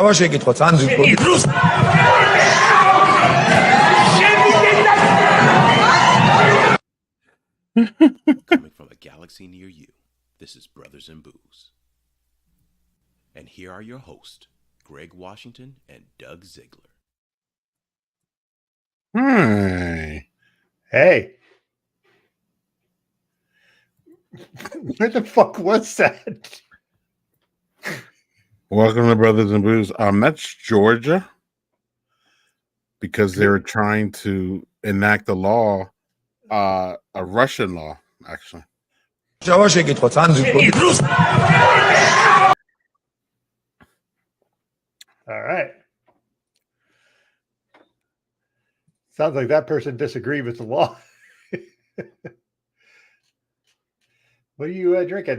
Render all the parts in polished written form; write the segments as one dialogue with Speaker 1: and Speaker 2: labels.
Speaker 1: Coming from a galaxy near you, this is Brothers in Booze. And here are your hosts, Greg Washington and Doug Ziegler.
Speaker 2: Hi.
Speaker 3: Hey. Where the fuck was that?
Speaker 2: Welcome to Brothers in Booze. That's Georgia, because they were trying to enact a law, a Russian law, actually.
Speaker 3: All right. Sounds like that person disagreed with the law. What are you drinking?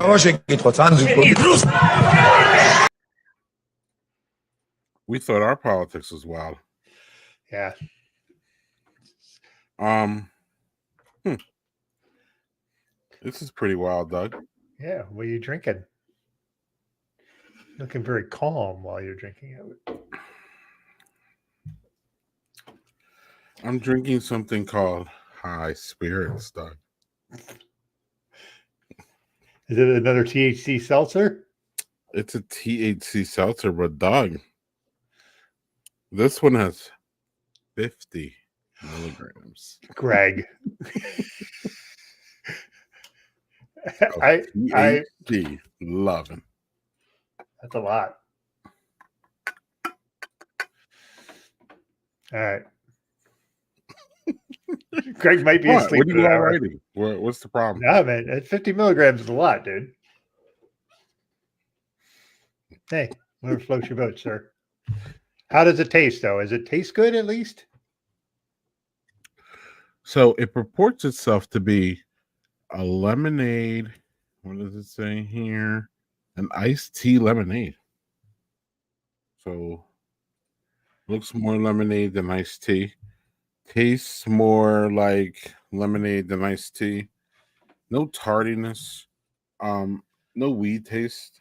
Speaker 2: We thought our politics was wild.
Speaker 3: Yeah.
Speaker 2: This is pretty wild, Doug.
Speaker 3: Yeah. What are you drinking? Looking very calm while you're drinking it.
Speaker 2: I'm drinking something called High Spirits, Doug.
Speaker 3: Is it another THC seltzer?
Speaker 2: It's a THC seltzer, but Doug, this one has 50 milligrams.
Speaker 3: Greg.
Speaker 2: THC, loving.
Speaker 3: That's a lot. All right. Greg might be asleep.
Speaker 2: What are you all writing? What's the problem?
Speaker 3: No, man. At 50 milligrams is a lot, dude. Hey, whatever floats your boat, sir. How does it taste, though? Does it taste good, at least?
Speaker 2: So it purports itself to be a lemonade. What does it say here? An iced tea lemonade. So looks more lemonade than iced tea. Tastes more like lemonade than iced tea. No tardiness. No weed taste.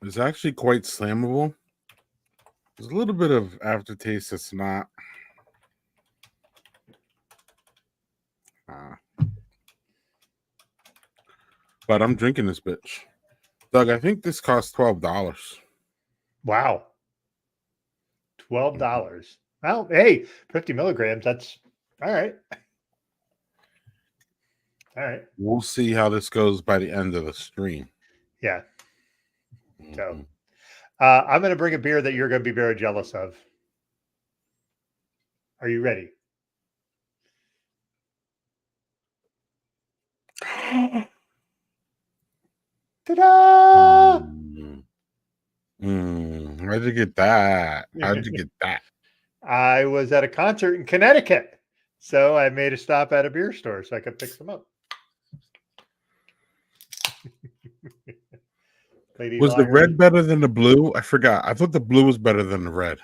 Speaker 2: It's actually quite slammable. There's a little bit of aftertaste that's not. But I'm drinking this bitch. Doug, I think this costs $12.
Speaker 3: Wow. $12. Well, hey, 50 milligrams. That's all right. All right.
Speaker 2: We'll see how this goes by the end of the stream.
Speaker 3: Yeah. So I'm going to bring a beer that you're going to be very jealous of. Are you ready? Ta-da!
Speaker 2: How'd you get that? How'd you get that?
Speaker 3: I was at a concert in Connecticut, so I made a stop at a beer store so I could pick some up.
Speaker 2: Was the red better than the blue? I forgot. I thought the blue was better than the red.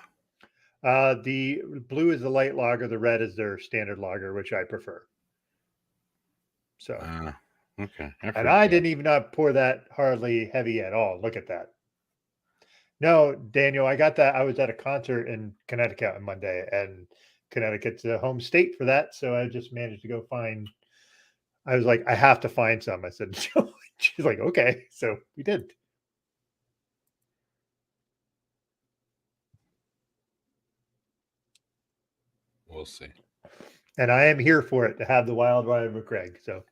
Speaker 3: The blue is the light lager. The red is their standard lager, which I prefer. So,
Speaker 2: okay.
Speaker 3: And I didn't even pour that hardly heavy at all. Look at that. No, Daniel, I got that. I was at a concert in Connecticut on Monday, and Connecticut's a home state for that. So I just managed to go find. I was like, I have to find some. I said, she's like, okay. So we did.
Speaker 2: We'll see.
Speaker 3: And I am here for it to have the wild ride with Craig. So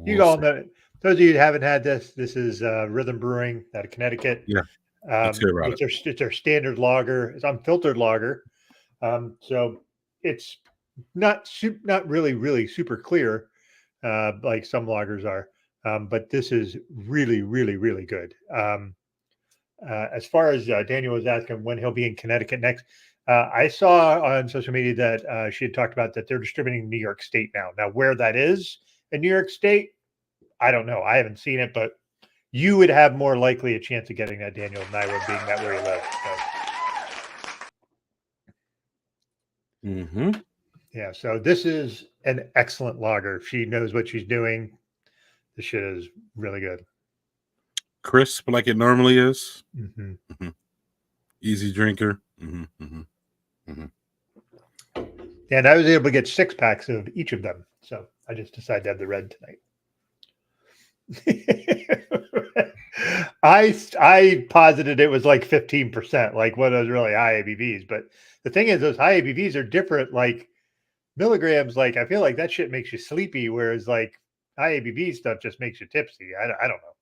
Speaker 3: you all know, those of you who haven't had this is Rhythm Brewing out of Connecticut.
Speaker 2: Yeah.
Speaker 3: It's their standard lager. It's unfiltered lager. So it's not really super clear like some lagers are. But this is really, really, really good. As far as Daniel was asking when he'll be in Connecticut next, I saw on social media that she had talked about that they're distributing in New York State now. Now, where that is in New York State, I don't know. I haven't seen it, but you would have more likely a chance of getting that, Daniel, than I would, being that where you live. So. Yeah, so this is an excellent lager. She knows what she's doing. This shit is really good.
Speaker 2: crisp like it normally is.
Speaker 3: Mm-hmm.
Speaker 2: Easy drinker.
Speaker 3: And I was able to get 6-packs of each of them. So I just decided to have the red tonight. I posited it was like 15%, like what was really high ABVs. But the thing is, those high ABVs are different. Like milligrams, like I feel like that shit makes you sleepy, whereas like high ABV stuff just makes you tipsy. I don't know.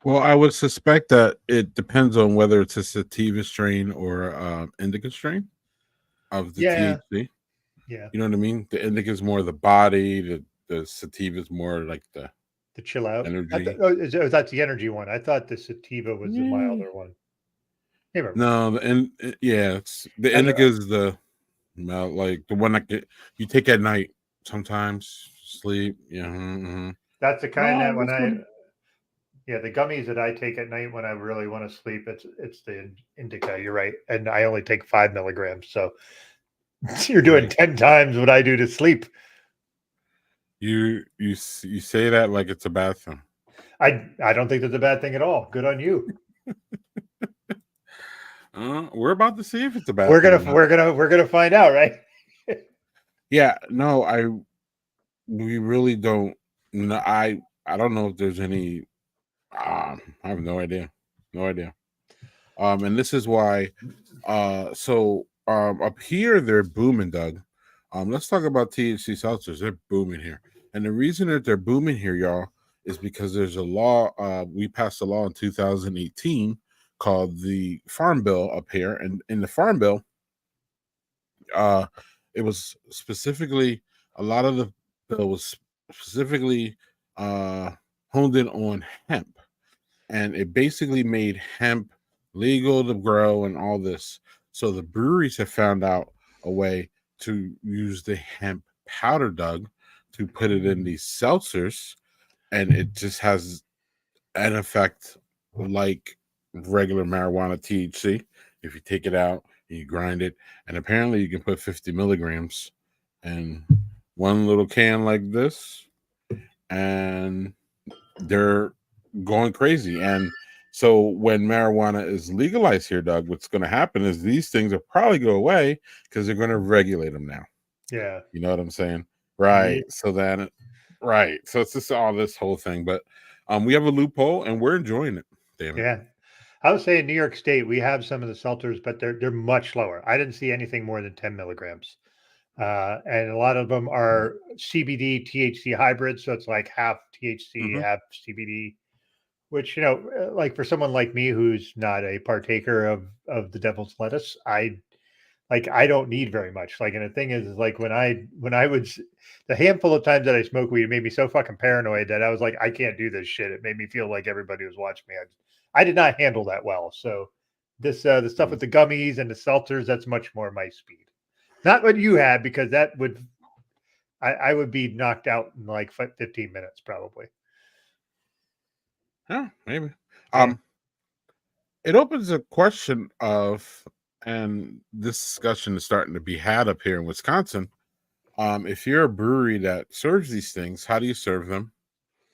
Speaker 2: Well, I would suspect that it depends on whether it's a sativa strain or indica strain of the THC.
Speaker 3: Yeah.
Speaker 2: You know what I mean? The indica is more the body. The sativa is more like the
Speaker 3: chill out
Speaker 2: energy.
Speaker 3: That's the energy one. I thought the sativa was the milder one.
Speaker 2: No, it's the indica is the like the one that you take at night sometimes sleep. Yeah.
Speaker 3: That's the kind that when the gummies that I take at night when I really want to sleep, it's the indica. You're right, and I only take 5 milligrams. So you're doing 10 times what I do to sleep.
Speaker 2: You say that like it's a bad thing.
Speaker 3: I don't think that's a bad thing at all. Good on you.
Speaker 2: We're about to see if it's a bad.
Speaker 3: We're gonna find out, right?
Speaker 2: Yeah. No, we really don't. No, I don't know if there's any. I have no idea. And this is why. Up here they're booming, Doug. Let's talk about THC seltzers. They're booming here, and the reason that they're booming here, y'all, is because there's a law. We passed a law in 2018 called the Farm Bill up here, and in the Farm Bill, it was specifically a lot of the bill was specifically honed in on hemp, and it basically made hemp legal to grow and all this. So the breweries have found out a way to use the hemp powder, Doug, to put it in these seltzers, and it just has an effect like regular marijuana THC. If you take it out, you grind it, and apparently you can put 50 milligrams in one little can like this, and they're going crazy. And so when marijuana is legalized here, Doug, what's going to happen is these things will probably go away because they're going to regulate them now.
Speaker 3: Yeah.
Speaker 2: You know what I'm saying? Right. Yeah. So it's just all this whole thing. But we have a loophole and we're enjoying it. Damn it.
Speaker 3: Yeah. I would say in New York State, we have some of the seltzers, but they're much lower. I didn't see anything more than 10 milligrams. And a lot of them are CBD THC hybrids. So it's like half THC, half CBD, which, like for someone like me, who's not a partaker of the devil's lettuce, I don't need very much. Like, and the thing is like when I was the handful of times that I smoked weed, it made me so fucking paranoid that I was like, I can't do this shit. It made me feel like everybody was watching me. I did not handle that well. So this, the stuff with the gummies and the seltzers, that's much more my speed. Not what you had, because that would, I would be knocked out in like 15 minutes probably.
Speaker 2: Yeah, maybe. It opens a question of, and this discussion is starting to be had up here in Wisconsin. If you're a brewery that serves these things, how do you serve them?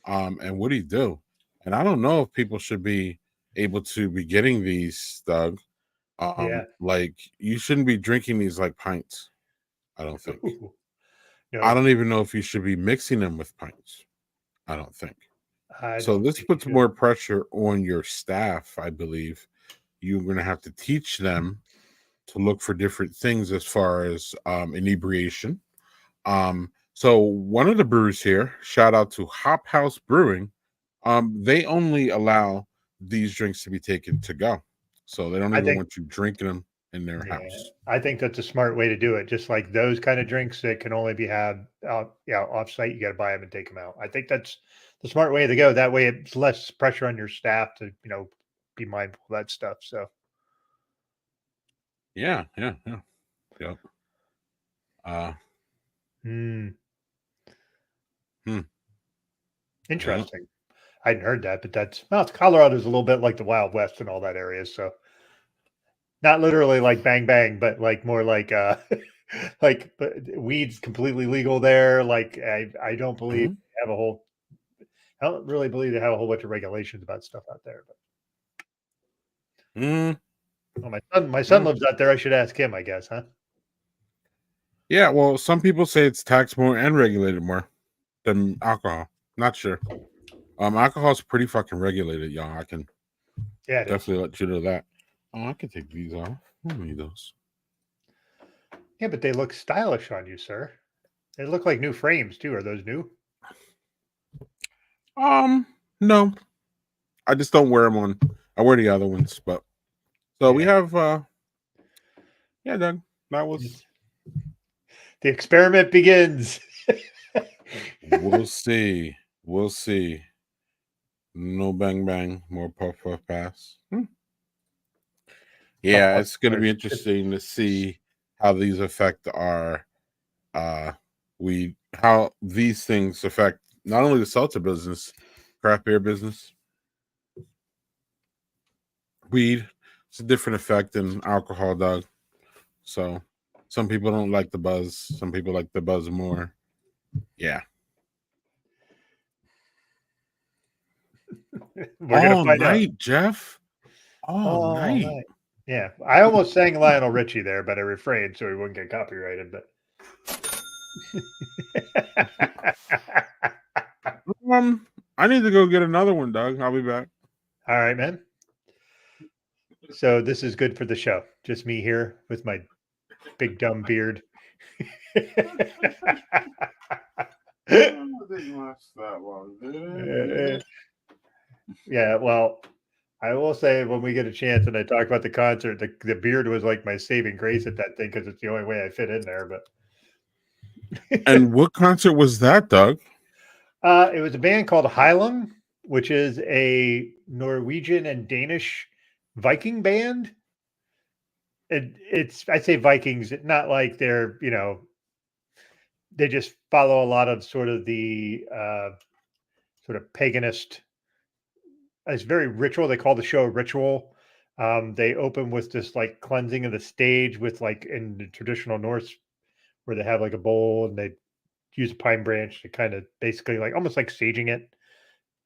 Speaker 2: And what do you do? And I don't know if people should be able to be getting these, Doug. Like you shouldn't be drinking these like pints. I don't think. No. I don't even know if you should be mixing them with pints. I don't think. So this puts more pressure on your staff, I believe. You're going to have to teach them to look for different things as far as inebriation. So one of the brewers here, shout out to Hop House Brewing, they only allow these drinks to be taken to go. So they don't even want you drinking them in their house.
Speaker 3: I think that's a smart way to do it. Just like those kind of drinks that can only be had off site, you got to buy them and take them out. I think that's the smart way to go. That way it's less pressure on your staff to, be mindful of that stuff. So.
Speaker 2: Yeah.
Speaker 3: Interesting. I hadn't heard that, but Colorado's a little bit like the Wild West and all that area. So not literally like bang, bang, but like more like, like weed's completely legal there. Like I don't believe they have a whole I don't really believe they have a whole bunch of regulations about stuff out there. But well, my son lives out there. I should ask him, I guess, huh?
Speaker 2: Yeah, well, some people say it's taxed more and regulated more than alcohol. Not sure. Alcohol is pretty fucking regulated, y'all. I can definitely let you know that. Oh, I can take these off. I don't need those.
Speaker 3: Yeah, but they look stylish on you, sir. They look like new frames too. Are those new?
Speaker 2: No. I just don't wear them on. I wear the other ones, but so we have yeah, Doug. That was
Speaker 3: the experiment begins.
Speaker 2: We'll see. We'll see. No bang bang, more puff puff pass. Yeah,
Speaker 3: puff,
Speaker 2: it's going to be interesting to see how these affect our how these things affect not only the seltzer business, craft beer business. Weed, it's a different effect than alcohol, Doug. So some people don't like the buzz. Some people like the buzz more. Yeah.
Speaker 3: We're gonna find
Speaker 2: night,
Speaker 3: out.
Speaker 2: Jeff. All night.
Speaker 3: Yeah, I almost sang Lionel Richie there, but I refrained so he wouldn't get copyrighted. But
Speaker 2: I need to go get another one, Doug. I'll be back.
Speaker 3: All right, man. So this is good for the show. Just me here with my big dumb beard. Yeah, well, I will say when we get a chance and I talk about the concert, the beard was like my saving grace at that thing because it's the only way I fit in there. But
Speaker 2: and what concert was that, Doug?
Speaker 3: It was a band called Heilung, which is a Norwegian and Danish Viking band. It's I say Vikings, not like they're they just follow a lot of sort of the sort of paganist. It's very ritual. They call the show a ritual. They open with this like cleansing of the stage with like in the traditional Norse, where they have like a bowl and they use a pine branch to kind of basically like almost like saging it.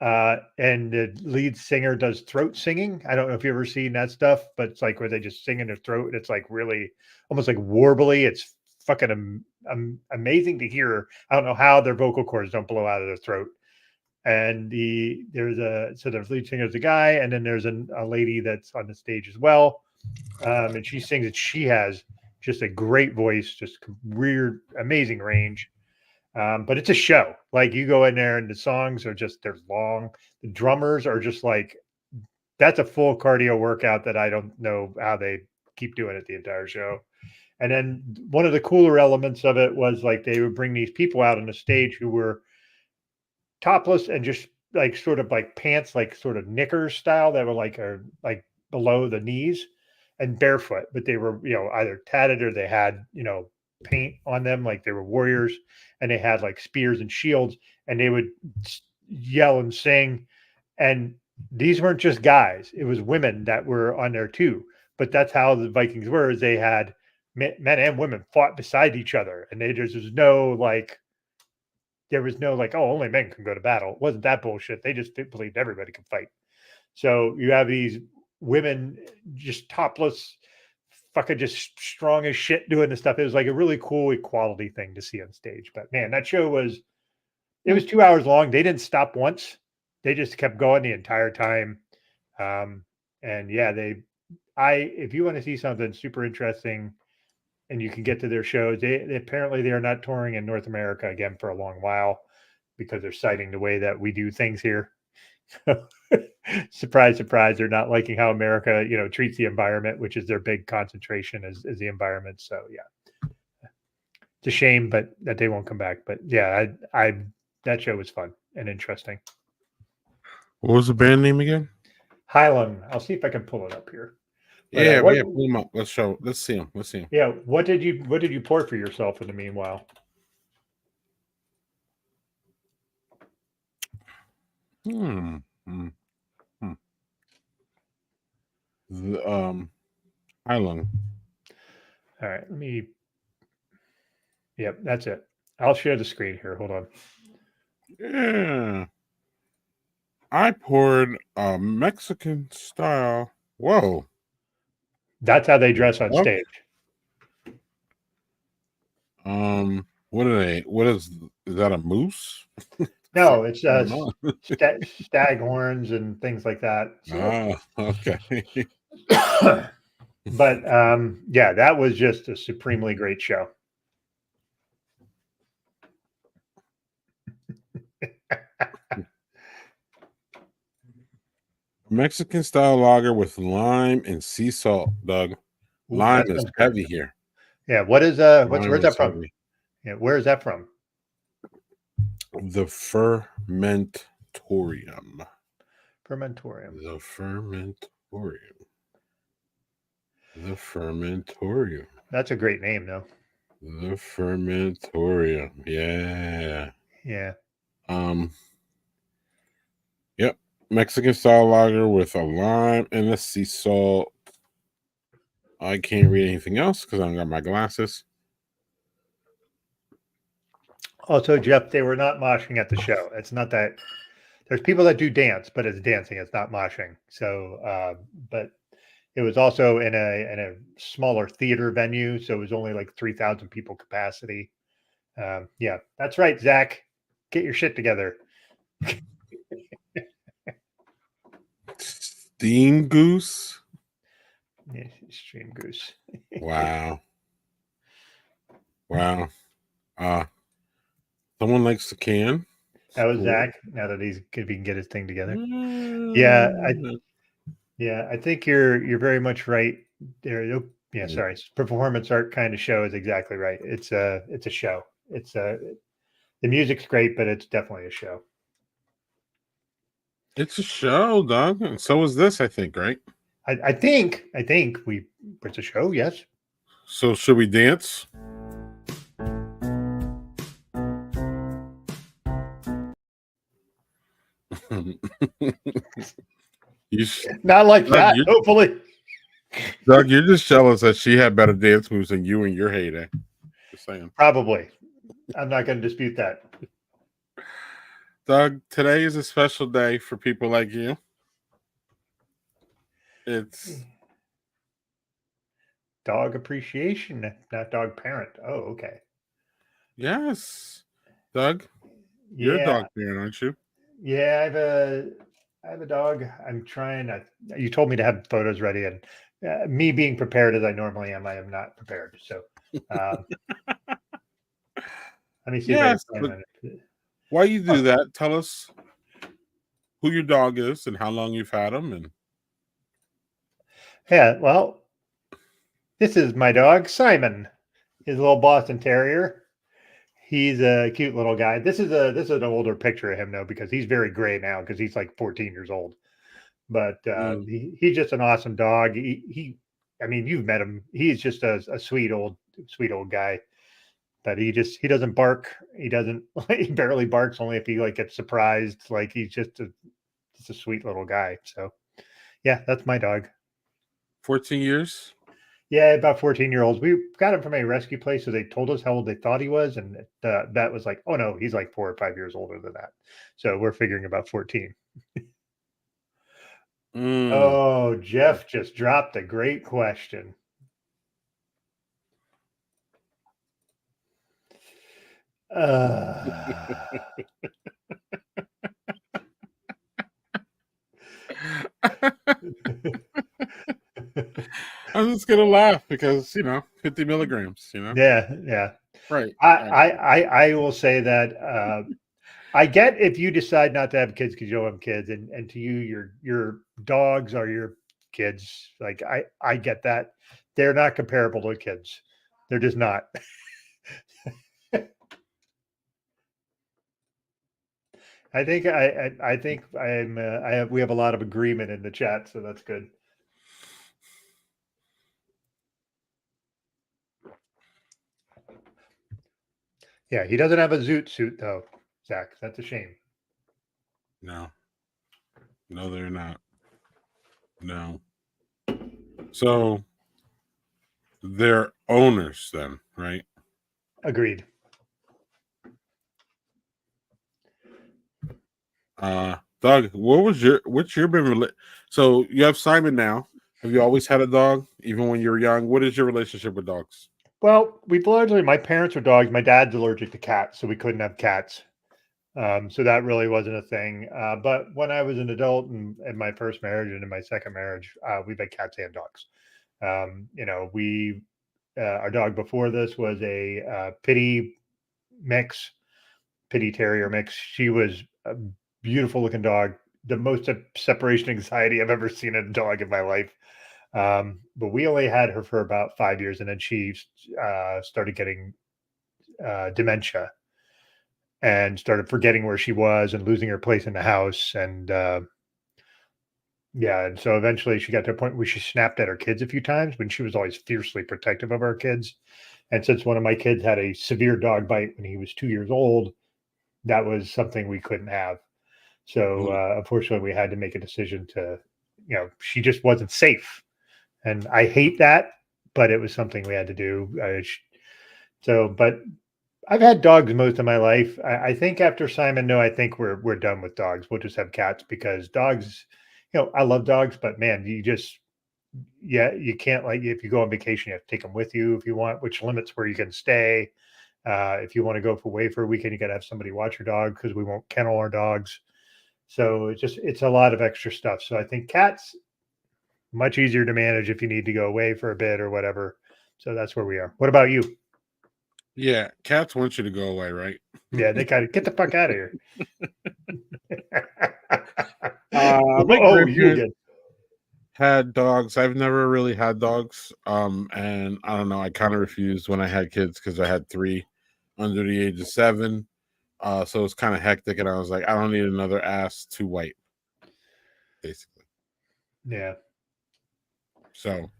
Speaker 3: And the lead singer does throat singing. I don't know if you've ever seen that stuff, but it's like where they just sing in their throat. It's like really almost like warbly. It's fucking amazing to hear. I don't know how their vocal cords don't blow out of their throat. And there's the lead singer is a guy, and then there's a lady that's on the stage as well. And she sings it. She has just a great voice, just weird, amazing range. But it's a show. Like you go in there and the songs are just they're long. The drummers are just like that's a full cardio workout that I don't know how they keep doing it the entire show. And then one of the cooler elements of it was like they would bring these people out on the stage who were topless and just like sort of like pants, like sort of knickers style that were like below the knees and barefoot, but they were either tatted or they had paint on them like they were warriors, and they had like spears and shields, and they would yell and sing. And these weren't just guys, it was women that were on there too. But that's how the Vikings were, is they had men and women fought beside each other, and there was no like oh, only men can go to battle. It wasn't that bullshit. They just believed everybody could fight. So you have these women just topless, fucking just strong as shit doing this stuff. It was like a really cool equality thing to see on stage. But man, that show was 2 hours long. They didn't stop once. They just kept going the entire time. And yeah, if you want to see something super interesting and you can get to their shows, they apparently they are not touring in North America again for a long while because they're citing the way that we do things here. Surprise, surprise, they're not liking how America, treats the environment, which is their big concentration is the environment. So yeah, it's a shame, but that they won't come back. But yeah, that show was fun and interesting.
Speaker 2: What was the band name again?
Speaker 3: Heilung. I'll see if I can pull it up here.
Speaker 2: But, yeah, pull them up. Let's see them. Let's see them.
Speaker 3: Yeah, what did you pour for yourself in the meanwhile?
Speaker 2: The Heilung.
Speaker 3: All right, let me. Yep, that's it. I'll share the screen here. Hold on.
Speaker 2: Yeah. I poured a Mexican style. Whoa.
Speaker 3: That's how they dress on
Speaker 2: Oh.
Speaker 3: stage.
Speaker 2: What are they? Is that a moose?
Speaker 3: No, it's
Speaker 2: Oh,
Speaker 3: stag horns and things like that. So,
Speaker 2: okay.
Speaker 3: but yeah, that was just a supremely great show.
Speaker 2: Mexican style lager with lime and sea salt, Doug.
Speaker 3: Ooh,
Speaker 2: Lime
Speaker 3: that
Speaker 2: is
Speaker 3: sounds good.
Speaker 2: heavy here.
Speaker 3: Yeah, what is where's
Speaker 2: Lime
Speaker 3: that
Speaker 2: is
Speaker 3: from?
Speaker 2: heavy.
Speaker 3: Yeah, where is that from?
Speaker 2: The fermentorium.
Speaker 3: Fermentorium.
Speaker 2: The fermentorium. The fermentorium.
Speaker 3: That's a great name, though.
Speaker 2: The fermentorium. Yeah.
Speaker 3: Yeah.
Speaker 2: Yep. Mexican style lager with a lime and a sea salt. I can't read anything else because I don't got my glasses.
Speaker 3: Also, Jeff, they were not moshing at the show. It's not that there's people that do dance, but it's dancing. It's not moshing. So, but it was also in a smaller theater venue, so it was only like 3,000 people capacity. Yeah, that's right, Zach. Get your shit together.
Speaker 2: Steam goose.
Speaker 3: Yeah, Stream Goose.
Speaker 2: Wow. Wow. Someone likes the can.
Speaker 3: That was
Speaker 2: Cool.
Speaker 3: Zach. Now that if he can get his thing together.
Speaker 2: Mm.
Speaker 3: Yeah, I think you're very much right there. Yeah,
Speaker 2: Mm.
Speaker 3: sorry. Performance art kind of show is exactly right. It's a show. The music's great, but it's definitely a show.
Speaker 2: It's a show, Doug. And so is this, I think, right?
Speaker 3: I think it's a show. Yes.
Speaker 2: So should we dance?
Speaker 3: Not like
Speaker 2: Doug,
Speaker 3: that. Hopefully.
Speaker 2: Doug, you're just jealous that she had better dance moves than you in your heyday. Just saying.
Speaker 3: Probably. I'm not going to dispute that.
Speaker 2: Doug, today is a special day for people like you. It's
Speaker 3: dog appreciation, not dog parent. Oh, okay.
Speaker 2: Yes. Doug, you're a dog parent, aren't you?
Speaker 3: Yeah, I have a dog. I'm trying. You told me to have photos ready, and me being prepared as I normally am, I am not prepared. So let me see.
Speaker 2: Yes.
Speaker 3: If I can find
Speaker 2: Why you do that? Tell us who your dog is and how long you've had him. And
Speaker 3: yeah, well, this is my dog Simon. His little Boston Terrier. He's a cute little guy. This is an older picture of him though, because he's very gray now because he's like 14 years old. But he's just an awesome dog. He I mean, you've met him. He's just a sweet old guy. But he doesn't bark. He barely barks, only if he like gets surprised. Like he's just a sweet little guy. So yeah, that's my dog.
Speaker 2: 14 years?
Speaker 3: Yeah, about 14-year-olds. We got him from a rescue place, so they told us how old they thought he was, and that was like, oh no, he's like 4 or 5 years older than that. So we're figuring about 14. Oh, Jeff just dropped a great question.
Speaker 2: I'm just gonna laugh because 50 milligrams.
Speaker 3: Yeah.
Speaker 2: Right.
Speaker 3: I will say that I get if you decide not to have kids because you don't have kids, and to you, your dogs are your kids. Like I get that. They're not comparable to kids. They're just not. I think we have a lot of agreement in the chat, so that's good. Yeah, he doesn't have a zoot suit though, Zach. That's a shame.
Speaker 2: No, they're not. No. So they're owners then, right?
Speaker 3: Agreed.
Speaker 2: Doug, what's your so you have Simon now. Have you always had a dog, even when you were young? What is your relationship with dogs?
Speaker 3: Well, my parents were dogs. My dad's allergic to cats, so we couldn't have cats. So that really wasn't a thing. But when I was an adult and in my first marriage and in my second marriage, we've had cats and dogs. Our dog before this was a pitty terrier mix. She was a beautiful looking dog, the most separation anxiety I've ever seen in a dog in my life. But we only had her for about 5 years, and then she started getting dementia and started forgetting where she was and losing her place in the house. And and so eventually she got to a point where she snapped at her kids a few times when she was always fiercely protective of our kids. And since one of my kids had a severe dog bite when he was 2 years old, that was something we couldn't have. So unfortunately, we had to make a decision to, she just wasn't safe. And I hate that, but it was something we had to do. But I've had dogs most of my life. I think after Simon, no, I think we're done with dogs. We'll just have cats because dogs, I love dogs, but man, you can't, like, if you go on vacation, you have to take them with you if you want, which limits where you can stay. If you want to go away for a weekend, you got to have somebody watch your dog because we won't kennel our dogs. So it's a lot of extra stuff. So I think cats, much easier to manage if you need to go away for a bit or whatever. So that's where we are. What about you?
Speaker 2: Yeah, cats want you to go away, right?
Speaker 3: Yeah, they gotta get the fuck out of here.
Speaker 2: You again. Had dogs. I've never really had dogs. And I don't know, I kind of refused when I had kids because I had 3 under the age of 7. So it was kind of hectic, and I was like, I don't need another ass to wipe, basically.
Speaker 3: Yeah.
Speaker 2: So,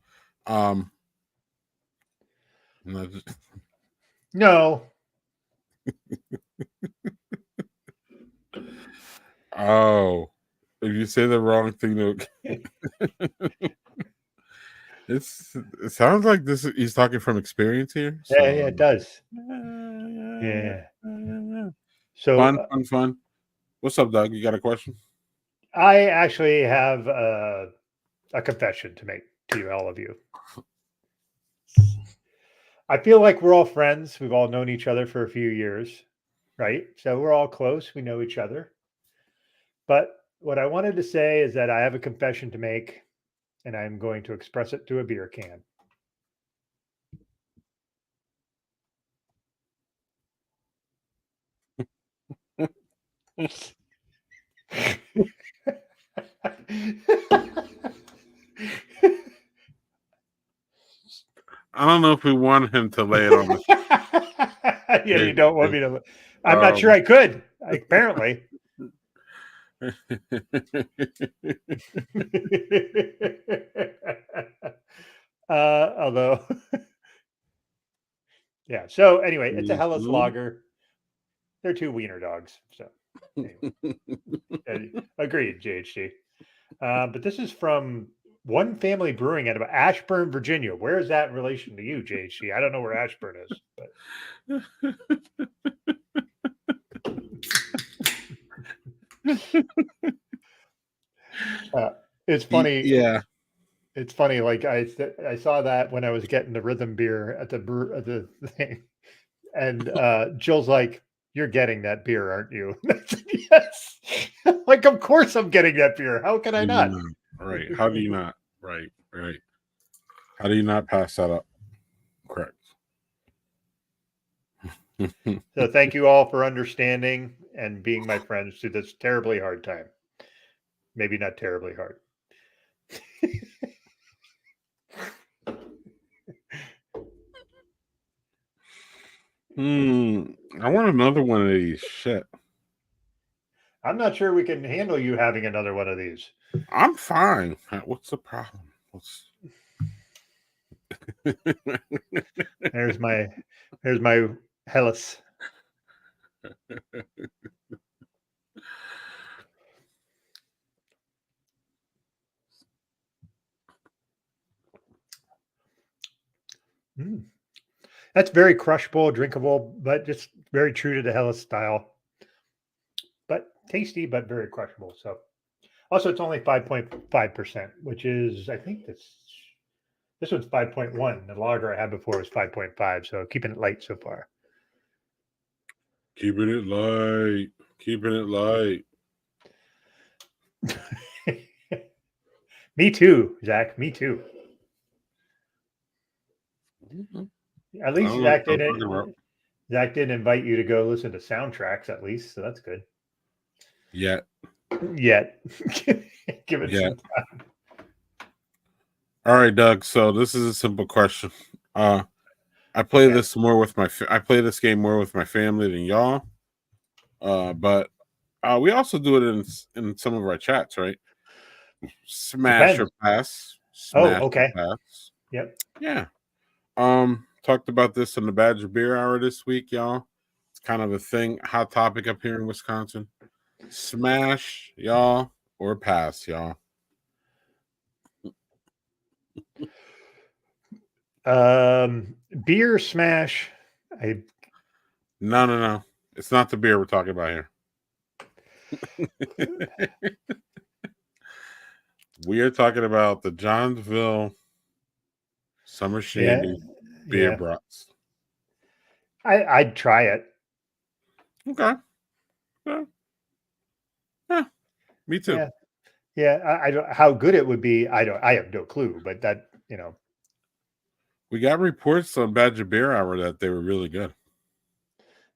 Speaker 3: no.
Speaker 2: Oh, if you say the wrong thing, it sounds like he's talking from experience here. So.
Speaker 3: Yeah, it does. Yeah. So
Speaker 2: fun. What's up, Doug? You got a question?
Speaker 3: I actually have a confession to make to you, all of you. I feel like we're all friends. We've all known each other for a few years, right? So we're all close. We know each other. But what I wanted to say is that I have a confession to make, and I'm going to express it through a beer can.
Speaker 2: I don't know if we want him to lay it on the
Speaker 3: Yeah, you don't want me to. I'm not sure I could, apparently. Although, yeah. So anyway, it's a Helles lager. They're 2 wiener dogs. So anyway. Agreed, JHG. But this is from One Family Brewing out of Ashburn, Virginia. Where is that in relation to you, JHG? I don't know where Ashburn is, but it's funny.
Speaker 2: Yeah.
Speaker 3: It's funny. Like I saw that when I was getting the Rhythm beer at the thing, and Jill's like, "You're getting that beer, aren't you?" Said, yes. Like, of course I'm getting that beer. How can I not?
Speaker 2: Right. How do you not? Right. How do you not pass that up? Correct.
Speaker 3: So thank you all for understanding and being my friends through this terribly hard time. Maybe not terribly hard.
Speaker 2: I want another one of these. Shit.
Speaker 3: I'm not sure we can handle you having another one of these.
Speaker 2: I'm fine. What's the problem?
Speaker 3: There's my Helles. That's very crushable, drinkable, but just very true to the Helles style. But tasty, but very crushable. So also it's only 5.5%, which is, I think this one's 5.1. The lager I had before was 5.5. So keeping it light so far.
Speaker 2: Keeping it light. Keeping it light.
Speaker 3: Me too, Zach. Me too. At least Zach didn't. Zach didn't invite you to go listen to soundtracks. At least, so that's good.
Speaker 2: Yet.
Speaker 3: Give it some time.
Speaker 2: All right, Doug. So this is a simple question. I play this more with I play this game more with my family than y'all. But we also do it in some of our chats, right? Smash or pass. Smash
Speaker 3: okay.
Speaker 2: Or pass.
Speaker 3: Yep.
Speaker 2: Yeah. Talked about this in the Badger Beer Hour this week, y'all. It's kind of a thing, hot topic up here in Wisconsin. Smash, y'all, or pass, y'all.
Speaker 3: Beer smash.
Speaker 2: No. It's not the beer we're talking about here. We are talking about the Johnsville Summer Shandy beer brats.
Speaker 3: I'd try it.
Speaker 2: Okay. Yeah. Me too.
Speaker 3: Yeah. I don't how good it would be. I have no clue, but that,
Speaker 2: we got reports on Badger Beer Hour that they were really good.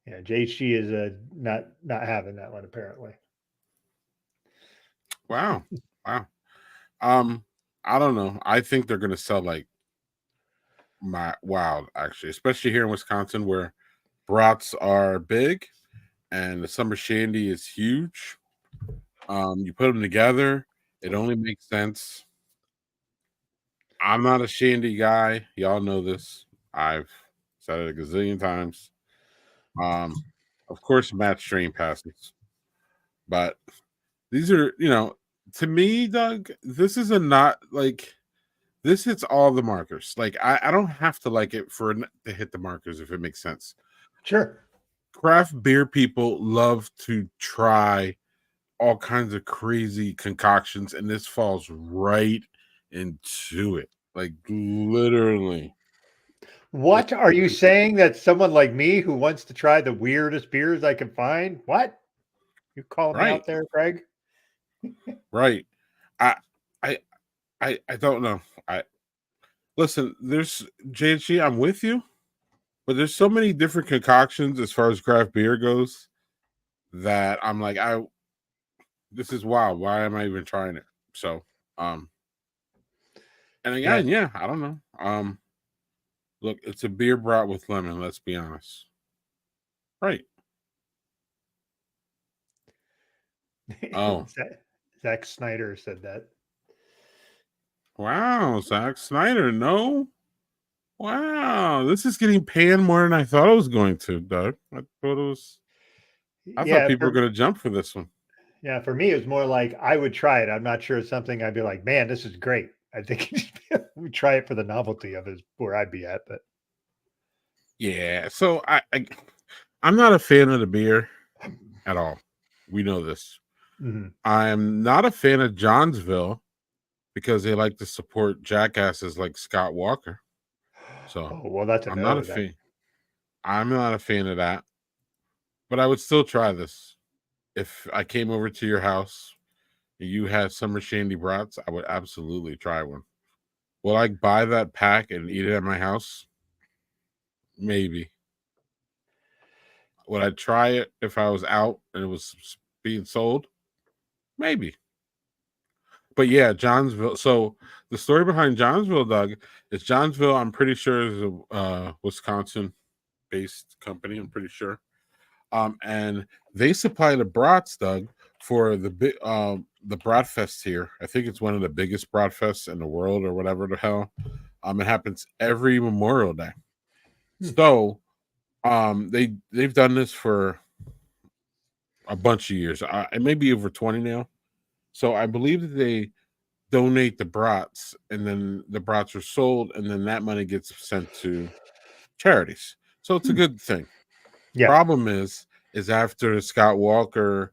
Speaker 3: Yeah, JHG is not having that one apparently.
Speaker 2: Wow. I don't know. I think they're gonna sell like wild, actually, especially here in Wisconsin where brats are big and the Summer Shandy is huge. You put them together, it only makes sense. I'm not a Shandy guy. Y'all know this. I've said it a gazillion times. Of course, Matt Strain passes, but these are, to me, Doug, this is this hits all the markers. Like I don't have to like it to hit the markers if it makes sense.
Speaker 3: Sure.
Speaker 2: Craft beer people love to try all kinds of crazy concoctions, and this falls right into it. Like literally.
Speaker 3: What are you saying? That someone like me who wants to try the weirdest beers I can find? What? You calling me out there, Craig?
Speaker 2: Right. I don't know. Listen, there's JHG, I'm with you, but there's so many different concoctions as far as craft beer goes that I'm like, this is wild. Why am I even trying it? So, and again, I don't know. Look, it's a beer brat with lemon, let's be honest. Right. Oh.
Speaker 3: Zach Snyder said that.
Speaker 2: Wow, Zach Snyder, no? Wow, this is getting panned more than I thought it was going to, Doug. I thought people were going to jump for this one.
Speaker 3: Yeah, for me, it was more like I would try it. I'm not sure it's something I'd be like, man, this is great. I think we try it for the novelty of it, where I'd be at. But
Speaker 2: yeah, so I'm not a fan of the beer at all. We know this.
Speaker 3: Mm-hmm.
Speaker 2: I'm not a fan of Johnsville because they like to support jackasses like Scott Walker. So,
Speaker 3: that's
Speaker 2: I'm not a fan. I'm not a fan of that, but I would still try this. If I came over to your house and you had Summer Shandy brats, I would absolutely try one. Will I buy that pack and eat it at my house? Maybe. Would I try it if I was out and it was being sold? Maybe. But yeah, Johnsville. So the story behind Johnsville, Doug, is Johnsville, I'm pretty sure, is a Wisconsin-based company. I'm pretty sure. And they supply the brats, Doug, for the Bratfest here. I think it's one of the biggest Bratfests in the world or whatever the hell. It happens every Memorial Day. So they've done this for a bunch of years. It may be over 20 now. So I believe that they donate the brats, and then the brats are sold, and then that money gets sent to charities. So it's a good thing.
Speaker 3: Yeah.
Speaker 2: Problem is after Scott Walker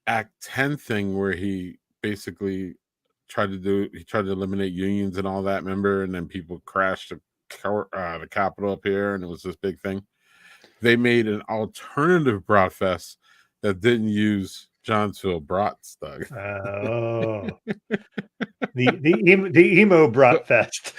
Speaker 2: Act 10 thing where he basically tried to eliminate unions and all that, remember? And then people crashed the Capitol up here, and it was this big thing. They made an alternative brat fest that didn't use Johnsville brats, Doug.
Speaker 3: Oh, the emo brat fest.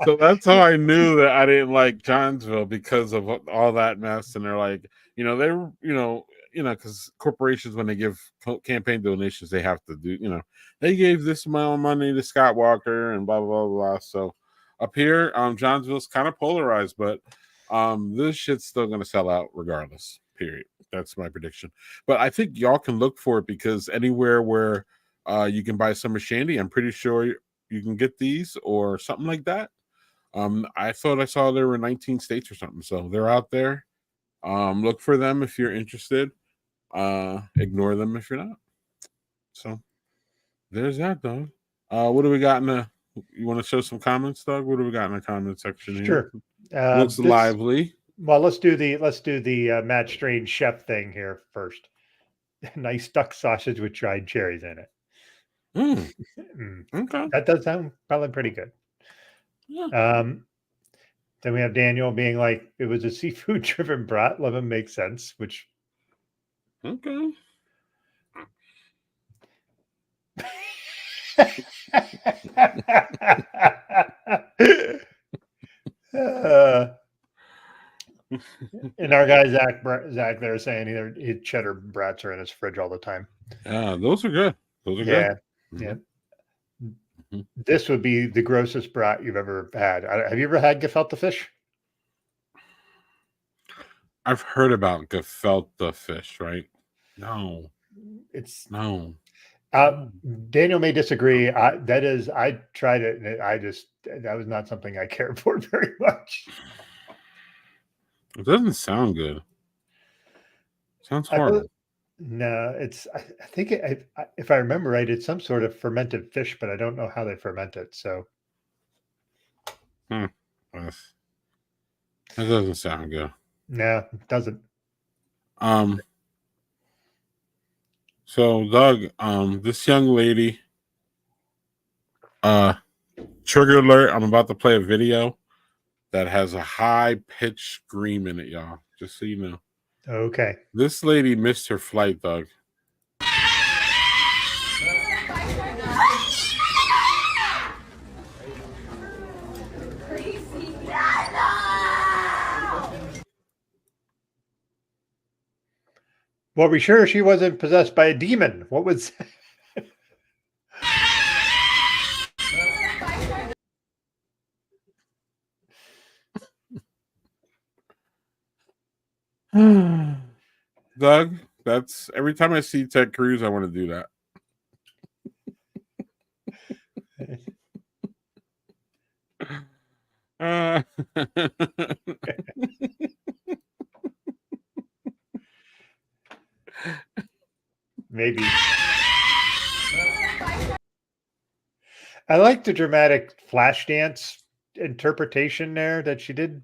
Speaker 2: So that's how I knew that I didn't like Johnsville, because of all that mess. And they're like, because corporations, when they give campaign donations, they have to do, they gave this amount of money to Scott Walker and blah, blah, blah, blah. So up here, Johnsville's kind of polarized, but this shit's still going to sell out regardless, period. That's my prediction. But I think y'all can look for it, because anywhere where you can buy Summer Shandy, I'm pretty sure you can get these or something like that. I thought I saw there were 19 states or something, so they're out there. Look for them if you're interested. Ignore them if you're not. So there's that, Doug. What do we got in the? You want to show some comments, Doug? What do we got in the comment section here?
Speaker 3: Sure.
Speaker 2: Looks lively.
Speaker 3: Well, let's do the Matt Strange chef thing here first. Nice duck sausage with dried cherries in it.
Speaker 2: Okay,
Speaker 3: that does sound probably pretty good.
Speaker 2: Yeah.
Speaker 3: Then we have Daniel being like, it was a seafood driven brat. Lemon makes sense, which
Speaker 2: okay.
Speaker 3: And our guy Zach there saying his cheddar brats are in his fridge all the time.
Speaker 2: Yeah, those are good. Those are
Speaker 3: good.
Speaker 2: Mm-hmm.
Speaker 3: Yeah. This would be the grossest brat you've ever had. Have you ever had gefilte fish?
Speaker 2: I've heard about gefilte fish, right? No.
Speaker 3: It's
Speaker 2: no.
Speaker 3: Daniel may disagree. I tried it, and that was not something I cared for very much.
Speaker 2: It doesn't sound good. Sounds horrible.
Speaker 3: No, it's. I think if I remember right, it's some sort of fermented fish, but I don't know how they ferment it. So,
Speaker 2: that doesn't sound good.
Speaker 3: No, it doesn't.
Speaker 2: So Doug, this young lady, trigger alert, I'm about to play a video that has a high pitched scream in it, y'all. Just so you know.
Speaker 3: Okay.
Speaker 2: This lady missed her flight, Doug.
Speaker 3: Well, we sure she wasn't possessed by a demon? What was
Speaker 2: Doug, that's every time I see Ted Cruz, I want to do that.
Speaker 3: Maybe. I like the dramatic flash dance interpretation there that she did.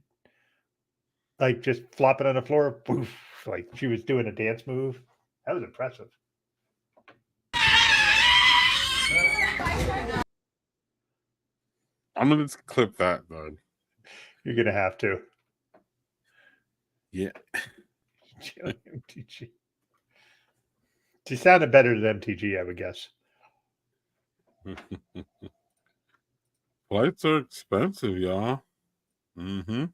Speaker 3: Like just flopping on the floor, poof, like she was doing a dance move. That was impressive.
Speaker 2: I'm gonna clip that, Doug.
Speaker 3: You're gonna have to.
Speaker 2: Yeah.
Speaker 3: MTG. She sounded better than MTG, I would guess.
Speaker 2: Flights are expensive, y'all. Mm-hmm.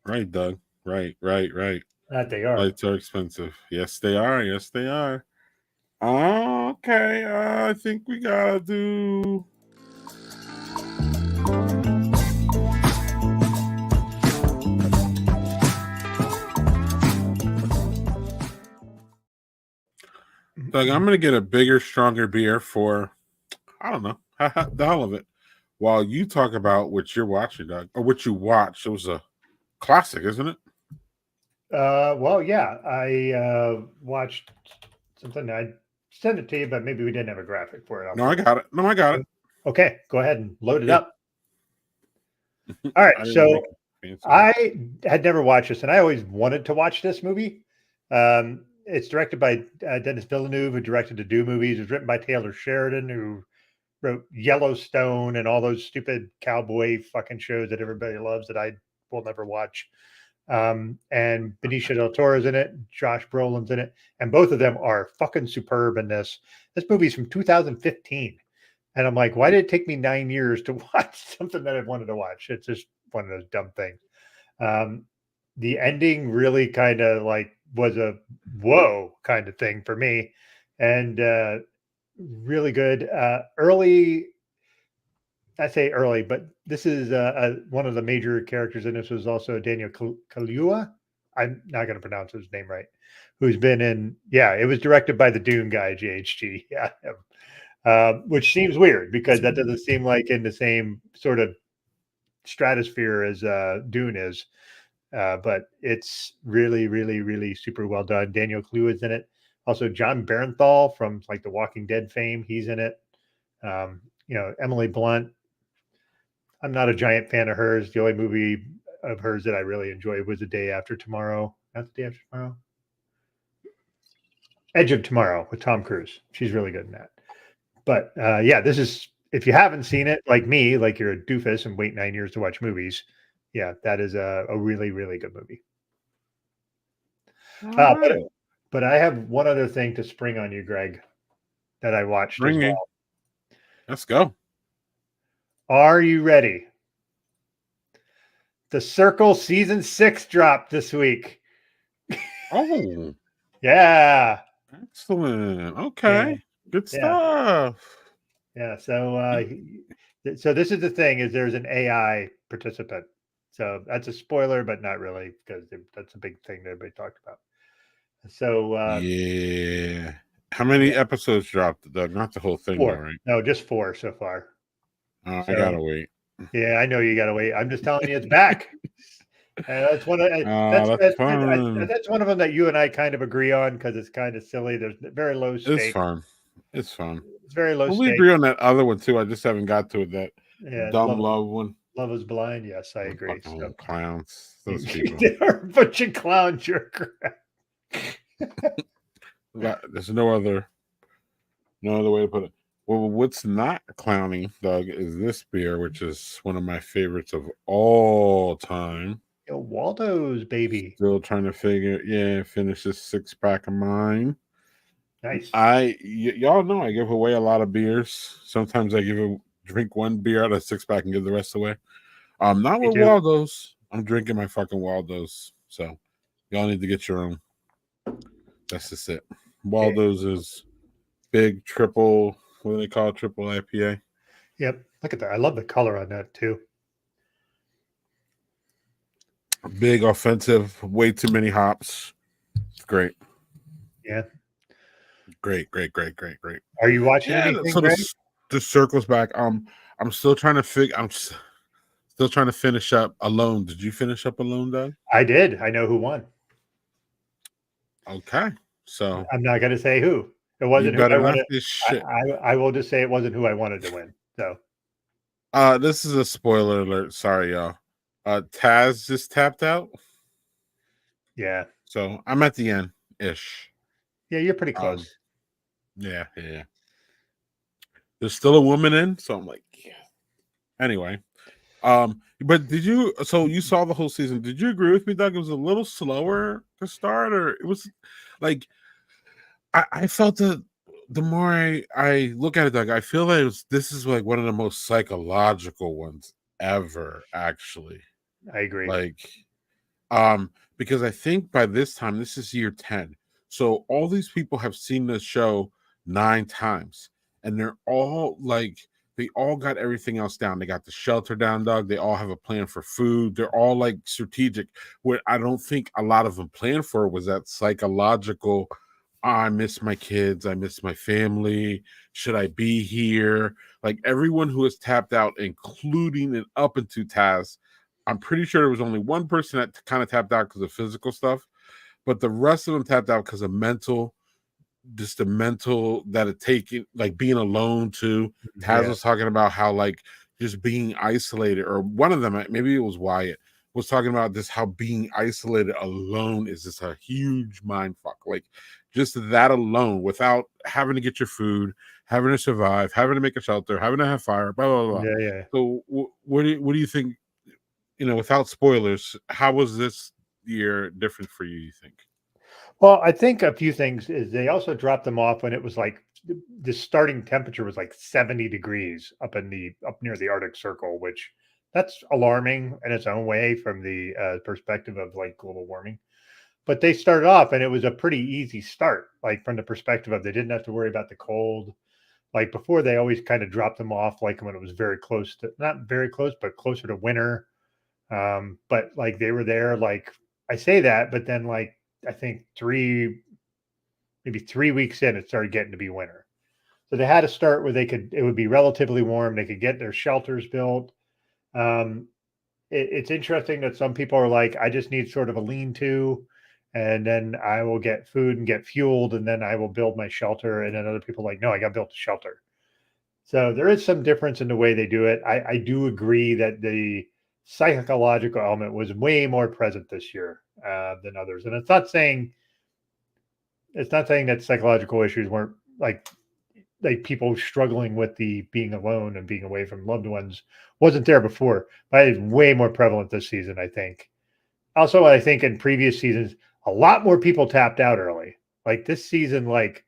Speaker 2: Right, Doug. Right.
Speaker 3: That they are.
Speaker 2: Flights are expensive. Yes, they are. Yes, they are. Okay. I think we gotta do. Doug, I'm gonna get a bigger, stronger beer for, I don't know, the hell of it. While you talk about what you're watching, Doug, or what you watched, it was a classic, isn't it?
Speaker 3: Well, yeah, I watched something. I sent it to you, but maybe we didn't have a graphic for it.
Speaker 2: No, I got it.
Speaker 3: Okay, go ahead and load it up. All right, so
Speaker 2: Fancy.
Speaker 3: I had never watched this, and I always wanted to watch this movie. It's directed by Denis Villeneuve, who directed the Dune movies. It was written by Taylor Sheridan, who wrote Yellowstone and all those stupid cowboy fucking shows that everybody loves that I will never watch. And Benicio del Toro's in it, Josh Brolin's in it, and both of them are fucking superb in this. This movie's from 2015. And I'm like, why did it take me 9 years to watch something that I wanted to watch? It's just one of those dumb things. The ending really kind of like was a whoa kind of thing for me, and really good. Early, I say early, but this is one of the major characters in this was also Daniel Kaluuya. I'm not going to pronounce his name right. Who's been in? Yeah, it was directed by the Dune guy, GHG. Yeah. Which seems weird because that doesn't seem like in the same sort of stratosphere as Dune is. But it's really, really, really super well done. Daniel Kaluuya is in it. Also, John Barenthal from like the Walking Dead fame, he's in it. Emily Blunt. I'm not a giant fan of hers. The only movie of hers that I really enjoyed was The Day After Tomorrow. Not The Day After Tomorrow. Edge of Tomorrow with Tom Cruise. She's really good in that. But this is, if you haven't seen it, like me, like you're a doofus and wait 9 years to watch movies. Yeah, that is a really, really good movie. But I have one other thing to spring on you, Greg, that I watched as well.
Speaker 2: Let's go.
Speaker 3: Are you ready? The Circle Season 6 dropped this week.
Speaker 2: Oh.
Speaker 3: Yeah.
Speaker 2: Excellent. Okay. Yeah. Good stuff.
Speaker 3: Yeah. So this is the thing: is there's an AI participant. So that's a spoiler, but not really, because that's a big thing that everybody talked about. So
Speaker 2: yeah. How many episodes dropped, Doug? Not the whole thing,
Speaker 3: 4.
Speaker 2: though, right?
Speaker 3: No, just 4 so far.
Speaker 2: Oh, so, I gotta wait.
Speaker 3: Yeah, I know you gotta wait. I'm just telling you, it's back. That's one of that's one of them that you and I kind of agree on because it's kind of silly. There's very low stakes.
Speaker 2: It's fun. It's fun.
Speaker 3: It's very low stakes.
Speaker 2: We agree on that other one too. I just haven't got to it. That dumb love one.
Speaker 3: Love is Blind. Yes, I agree.
Speaker 2: So. Clowns. Those people.
Speaker 3: They are a bunch of clowns. You're correct.
Speaker 2: There's no other way to put it. Well, what's not clowning, Doug, is this beer, which is one of my favorites of all time.
Speaker 3: Yo, Waldo's, baby.
Speaker 2: Still trying to finish this 6-pack of mine.
Speaker 3: Nice.
Speaker 2: Y'all know I give away a lot of beers. Sometimes I drink one beer out of 6-pack and give the rest away. Not with Waldo's. I'm drinking my fucking Waldo's. So y'all need to get your own. That's just it. Waldo's is big triple. What do they call it? Triple IPA.
Speaker 3: Yep. Look at that. I love the color on that too.
Speaker 2: Big, offensive, way too many hops. It's great.
Speaker 3: Yeah.
Speaker 2: Great.
Speaker 3: Are you watching anything?
Speaker 2: So the circles back. I'm still trying to still trying to finish up Alone. Did you finish up Alone, Doug?
Speaker 3: I did. I know who won.
Speaker 2: Okay. So
Speaker 3: I'm not gonna say who. It wasn't who I wanted. I will just say it wasn't who I wanted to win. So
Speaker 2: this is a spoiler alert. Sorry, y'all. Taz just tapped out.
Speaker 3: Yeah.
Speaker 2: So I'm at the end ish.
Speaker 3: Yeah, you're pretty close.
Speaker 2: Yeah. There's still a woman in, so I'm like, yeah. Anyway. But you saw the whole season. Did you agree with me, Doug? It was a little slower to start, or it was like I felt that the more I look at it, Doug, I feel like this is like one of the most psychological ones ever, actually.
Speaker 3: I agree.
Speaker 2: Like, because I think by this time, this is year 10. So all these people have seen the show 9 times, and they're all like, they all got everything else down. They got the shelter down, Doug. They all have a plan for food. They're all like strategic. What I don't think a lot of them planned for was that psychological, I miss my kids. I miss my family. Should I be here? Like everyone who has tapped out, including and up into Taz, I'm pretty sure there was only one person that kind of tapped out because of physical stuff, but the rest of them tapped out because of mental, just the mental that it taking, like being alone too. Taz was talking about how like just being isolated, or one of them, maybe it was Wyatt, was talking about this, how being isolated alone is just a huge mind fuck. Like just that alone, without having to get your food, having to survive, having to make a shelter, having to have fire, blah blah blah.
Speaker 3: Yeah.
Speaker 2: So what do you think? Without spoilers, how was this year different for you? You think?
Speaker 3: Well, I think a few things is they also dropped them off when it was like the starting temperature was like 70 degrees up near the Arctic Circle, which that's alarming in its own way from the perspective of like global warming. But they started off and it was a pretty easy start, like from the perspective of they didn't have to worry about the cold. Like before, they always kind of dropped them off like when it was very close to, not very close, but closer to winter. But like they were there, like I say that, but then like I think maybe 3 weeks in, it started getting to be winter. So they had to start where it would be relatively warm. They could get their shelters built. It's interesting that some people are like, I just need sort of a lean-to, and then I will get food and get fueled, and then I will build my shelter. And then other people are like, no, I got to build a shelter. So there is some difference in the way they do it. I do agree that the psychological element was way more present this year than others. And it's not saying that psychological issues weren't like people struggling with the being alone and being away from loved ones wasn't there before, but it's way more prevalent this season, I think. Also, I think in previous seasons, a lot more people tapped out early. Like this season, like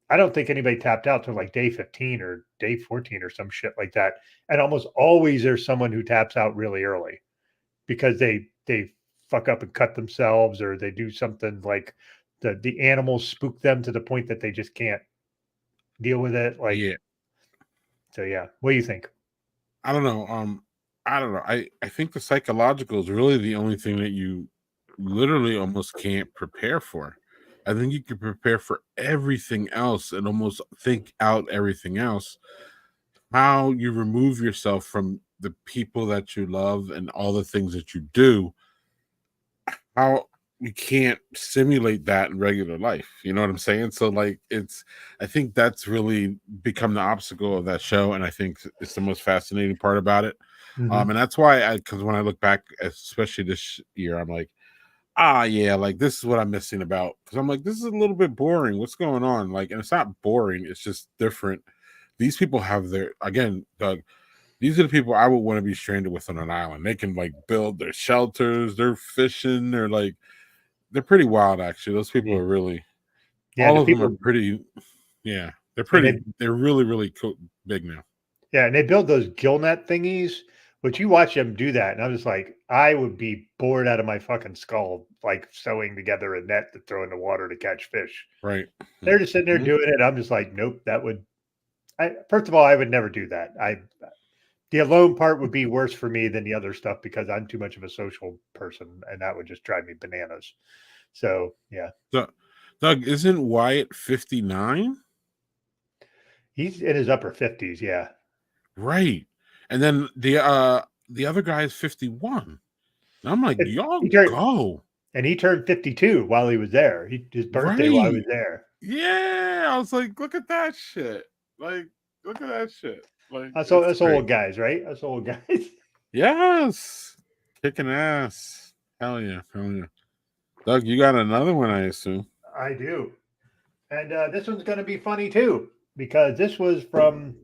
Speaker 3: I don't think anybody tapped out till like day 15 or day 14 or some shit like that. And almost always there's someone who taps out really early because they fuck up and cut themselves, or they do something like the animals spook them to the point that they just can't deal with it. Like,
Speaker 2: Yeah.
Speaker 3: So yeah, what do you think?
Speaker 2: I don't know. I don't know. I think the psychological is really the only thing that you literally almost can't prepare for. I think you can prepare for everything else and almost think out everything else. How you remove yourself from the people that you love and all the things that you do, how you can't simulate that in regular life. You know what I'm saying? So like I think that's really become the obstacle of that show, and I think it's the most fascinating part about it.
Speaker 3: Mm-hmm.
Speaker 2: And that's why because when I look back, especially this year, I'm like, yeah, like this is what I'm missing about, because I'm like, this is a little bit boring. What's going on? Like, and it's not boring, it's just different. These people have their, again, Doug, these are the people I would want to be stranded with on an island. They can like build their shelters, they're fishing, they're pretty wild actually. Those people are really, all of them are pretty, yeah, they're really, really cool, big now.
Speaker 3: Yeah, and they build those gill net thingies, but you watch them do that, and I'm just like, I would be bored out of my fucking skull, like sewing together a net to throw in the water to catch fish.
Speaker 2: Right.
Speaker 3: They're just sitting there doing it. I'm just like, nope, first of all, I would never do that. The alone part would be worse for me than the other stuff because I'm too much of a social person, and that would just drive me bananas. So yeah.
Speaker 2: Doug, isn't Wyatt 59?
Speaker 3: He's in his upper 50s, yeah.
Speaker 2: Right. And then the other guy is 51. And I'm like, y'all go.
Speaker 3: And he turned 52 while he was there. His birthday while he was there.
Speaker 2: Yeah. I was like, look at that shit. Like, look at that shit. Like,
Speaker 3: that's old guys, right? That's old guys.
Speaker 2: Yes. Kicking ass. Hell yeah. Hell yeah. Doug, you got another one, I assume.
Speaker 3: I do. And this one's going to be funny too, because this was from,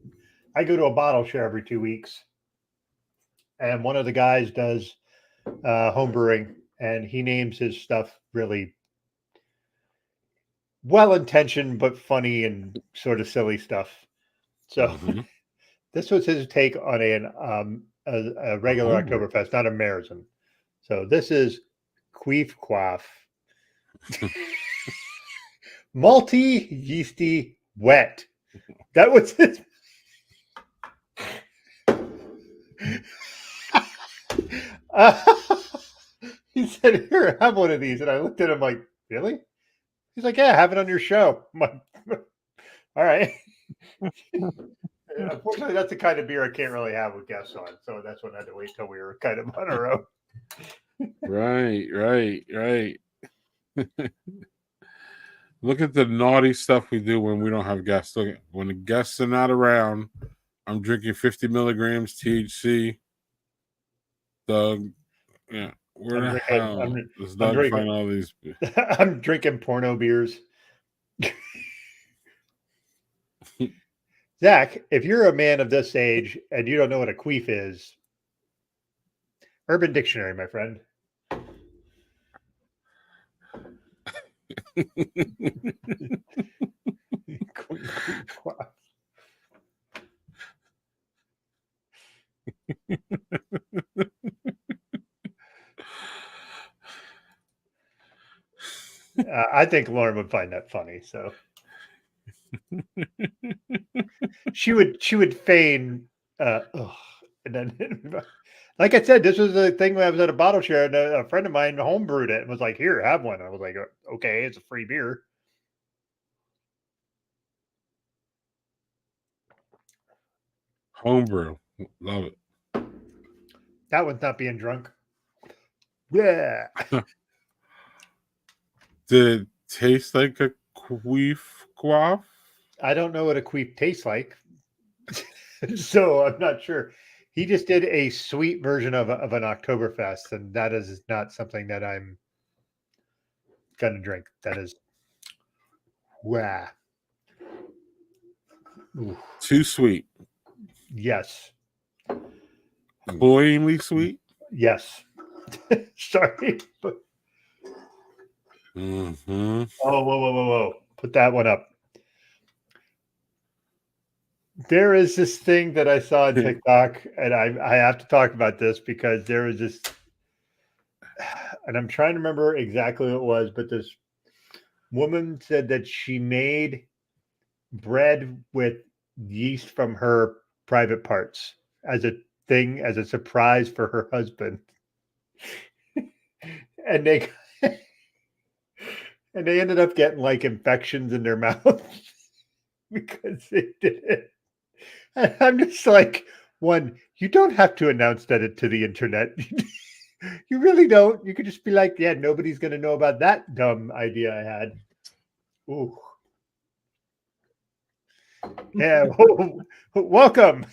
Speaker 3: I go to a bottle share every 2 weeks. And one of the guys does home brewing, and he names his stuff really well-intentioned, but funny and sort of silly stuff. So this was his take on a regular Oktoberfest, not a Märzen. So this is Queef Quaff. Malty, yeasty, wet. That was his. He said, here, have one of these. And I looked at him like, really? He's like, yeah, have it on your show. I'm like, all right. Unfortunately, that's the kind of beer I can't really have with guests on. So that's when I had to wait till we were kind of on our own.
Speaker 2: Right. Look at the naughty stuff we do when we don't have guests. Look, when the guests are not around, I'm drinking 50 milligrams THC. Doug, Yeah. Where
Speaker 3: I'm
Speaker 2: the
Speaker 3: drinking.
Speaker 2: hell does
Speaker 3: I'm
Speaker 2: Doug find
Speaker 3: drinking.
Speaker 2: all these?
Speaker 3: I'm drinking porno beers. Zach, if you're a man of this age and you don't know what a queef is, Urban Dictionary, my friend. Queef. I think Lauren would find that funny. So she would feign. And then, like I said, this was a thing when I was at a bottle share, and a friend of mine homebrewed it and was like, "Here, have one." I was like, "Okay, it's a free beer."
Speaker 2: Homebrew. Love it.
Speaker 3: That one's not being drunk. Yeah.
Speaker 2: Did it taste like a queef quaff?
Speaker 3: I don't know what a queef tastes like, so I'm not sure. He just did a sweet version of an Oktoberfest, and that is not something that I'm gonna drink. That is, wow. Ooh,
Speaker 2: Too sweet.
Speaker 3: yes,
Speaker 2: Cloyingly sweet.
Speaker 3: yes. Sorry, but
Speaker 2: Mm-hmm.
Speaker 3: oh, whoa! Put that one up. There is this thing that I saw on TikTok, and I have to talk about this because there was this, and I'm trying to remember exactly what it was, but this woman said that she made bread with yeast from her private parts as a thing, as a surprise for her husband. And they and they ended up getting like infections in their mouth because they did it. And I'm just like, one, you don't have to announce that to the internet. You really don't. You could just be like, yeah, nobody's going to know about that dumb idea I had. Ooh. Yeah. Welcome.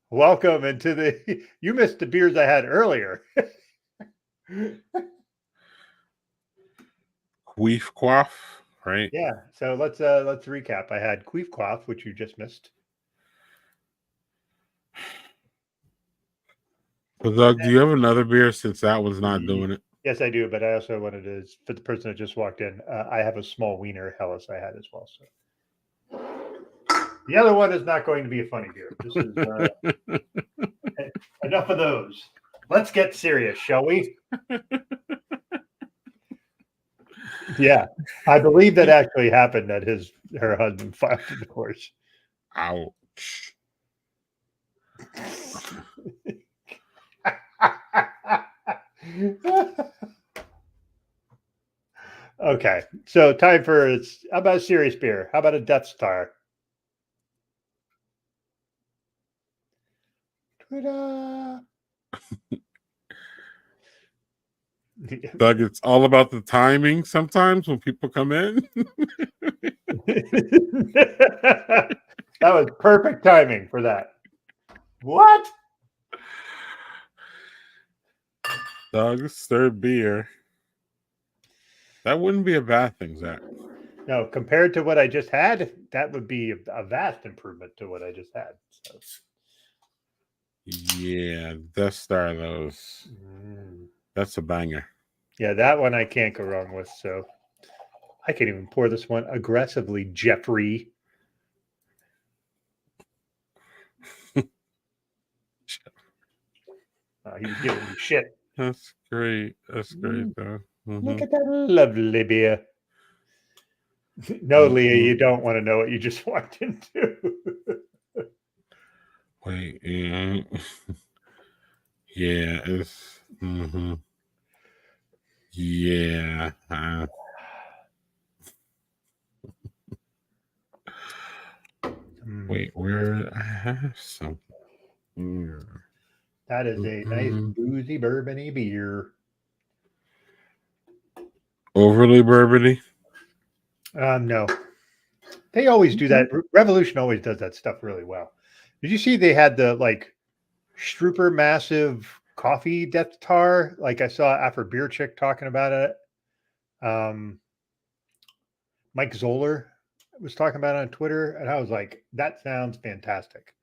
Speaker 3: Welcome into the. You missed the beers I had earlier.
Speaker 2: Queef quaff, right?
Speaker 3: Yeah. So let's recap. I had Queef Quaff, which you just missed.
Speaker 2: So Doug, do you have another beer since that one's not doing it?
Speaker 3: Yes, I do. But I also wanted to, for the person that just walked in, I have a small wiener Helles I had as well. So the other one is not going to be a funny beer. This is enough of those. Let's get serious, shall we? Yeah, I believe that actually happened. That her husband filed for divorce.
Speaker 2: Ouch.
Speaker 3: Okay, so time for how about a serious beer? How about a Death Star? Ta-da!
Speaker 2: Doug, it's all about the timing sometimes when people come in.
Speaker 3: That was perfect timing for that. What?
Speaker 2: Doug's third beer. That wouldn't be a bad thing, Zach.
Speaker 3: No, compared to what I just had, that would be a vast improvement to what I just had. So.
Speaker 2: Yeah, Death Star, those. That's a banger.
Speaker 3: Yeah, that one I can't go wrong with. So I can't even pour this one aggressively, Jeffrey. He's giving me shit.
Speaker 2: That's great. That's great, though.
Speaker 3: Look at that lovely beer. No, Leah, you don't want to know what you just walked into.
Speaker 2: Wait, yeah. Yeah, it's yeah. Wait, where I have some here.
Speaker 3: That is a nice boozy bourbony beer.
Speaker 2: Overly bourbony?
Speaker 3: No. They always do that. Revolution always does that stuff really well. Did you see they had the Strooper Massive Coffee Death Tar. Like I saw After Beer Chick talking about it. Mike Zoller was talking about it on Twitter, and I was like, that sounds fantastic.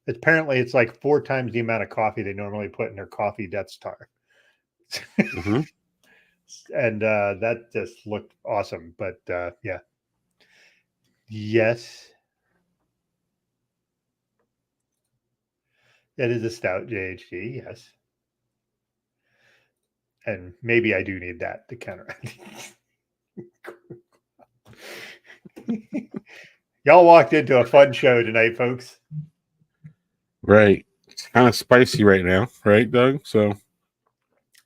Speaker 3: Apparently, it's like 4 times the amount of coffee they normally put in their coffee Death Star.
Speaker 2: Mm-hmm.
Speaker 3: And that just looked awesome. But yeah. Yes. That is a stout JHG, yes. And maybe I do need that to counteract. Y'all walked into a fun show tonight, folks.
Speaker 2: Right. It's kind of spicy right now, right, Doug? So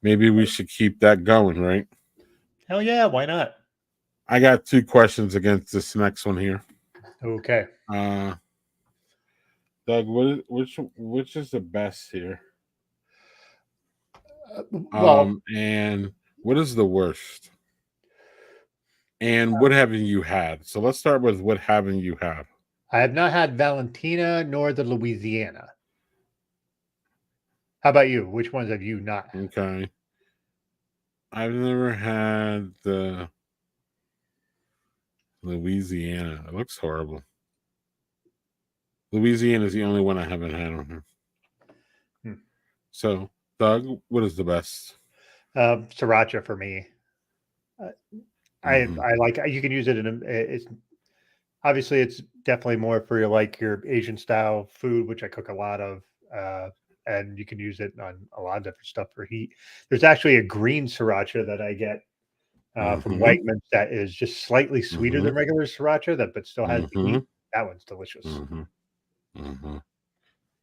Speaker 2: maybe we should keep that going, right?
Speaker 3: Hell yeah, why not?
Speaker 2: I got 2 questions against this next one here.
Speaker 3: Okay.
Speaker 2: Doug, which is the best here? And what is the worst? And what haven't you had? So let's start with what haven't you had?
Speaker 3: I have not had Valentina nor the Louisiana. How about you? Which ones have you not?
Speaker 2: Okay. I've never had the Louisiana. It looks horrible. Louisiana is the only one I haven't had on here. So, Doug, what is the best?
Speaker 3: Sriracha for me. I like. You can use it in. It's obviously it's definitely more for your Asian style food, which I cook a lot of, and you can use it on a lot of different stuff for heat. There's actually a green sriracha that I get from Wegmans that is just slightly sweeter than regular sriracha, but still has the heat. That one's delicious.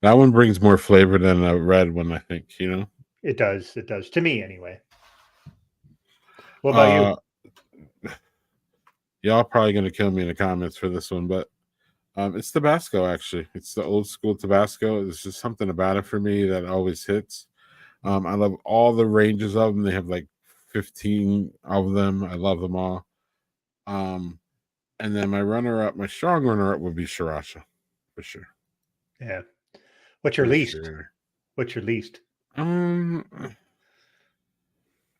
Speaker 2: That one brings more flavor than a red one, I think.
Speaker 3: It does. It does to me anyway. What about you?
Speaker 2: Y'all probably gonna kill me in the comments for this one, but it's Tabasco. Actually, it's the old school Tabasco. There's just something about it for me that always hits. I love all the ranges of them. They have like 15 of them. I love them all. And then my strong runner-up would be Sriracha, for sure.
Speaker 3: Yeah. What's your least? Sure. What's your least?
Speaker 2: I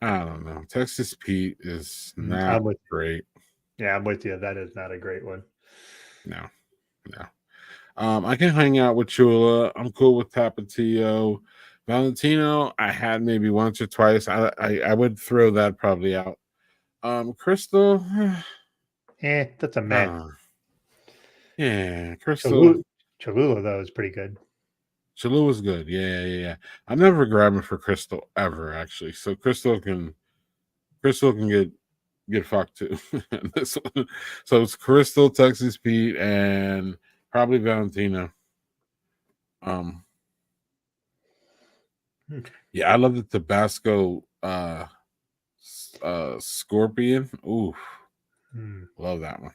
Speaker 2: don't know. Texas Pete is not great.
Speaker 3: Yeah, I'm with you. That is not a great one.
Speaker 2: No. I can hang out with Chula. I'm cool with Tapatio. Valentino, I had maybe once or twice. I would throw that probably out. Crystal,
Speaker 3: that's a man.
Speaker 2: Yeah, Crystal.
Speaker 3: Cholula though is pretty good.
Speaker 2: Cholula's good. Yeah. I'm never grabbing for Crystal ever, actually. So Crystal can get fucked too. This one. So it's Crystal, Texas Pete, and probably Valentino. Yeah, I love the Tabasco Scorpion. Ooh, love that one.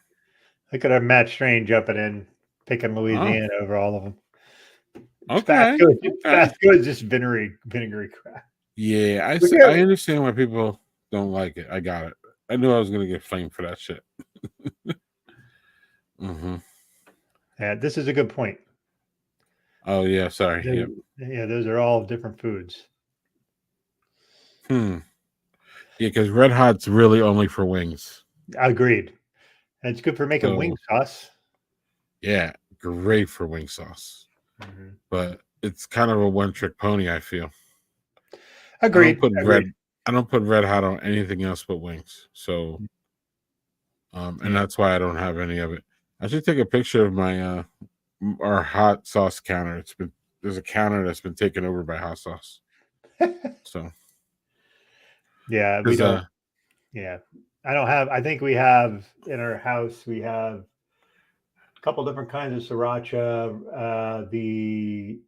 Speaker 3: Look at our Matt Strange jumping in, picking Louisiana over all of them.
Speaker 2: Okay.
Speaker 3: Fast good, just vinegary crap.
Speaker 2: Yeah, I understand why people don't like it. I got it. I knew I was gonna get flamed for that shit.
Speaker 3: Yeah, this is a good point.
Speaker 2: Oh yeah, sorry. Yep.
Speaker 3: Yeah, those are all different foods.
Speaker 2: Yeah, because Red Hot's really only for wings.
Speaker 3: Agreed. And it's good for making wing sauce.
Speaker 2: Yeah, great for wing sauce. But it's kind of a one-trick pony, I feel.
Speaker 3: Agreed.
Speaker 2: I don't put Red Hot on anything else but wings. So and that's why I don't have any of it. I should take a picture of my our hot sauce counter. There's a counter that's been taken over by hot sauce. So
Speaker 3: yeah, we don't. Yeah, I think we have in our house. We have a couple different kinds of sriracha, the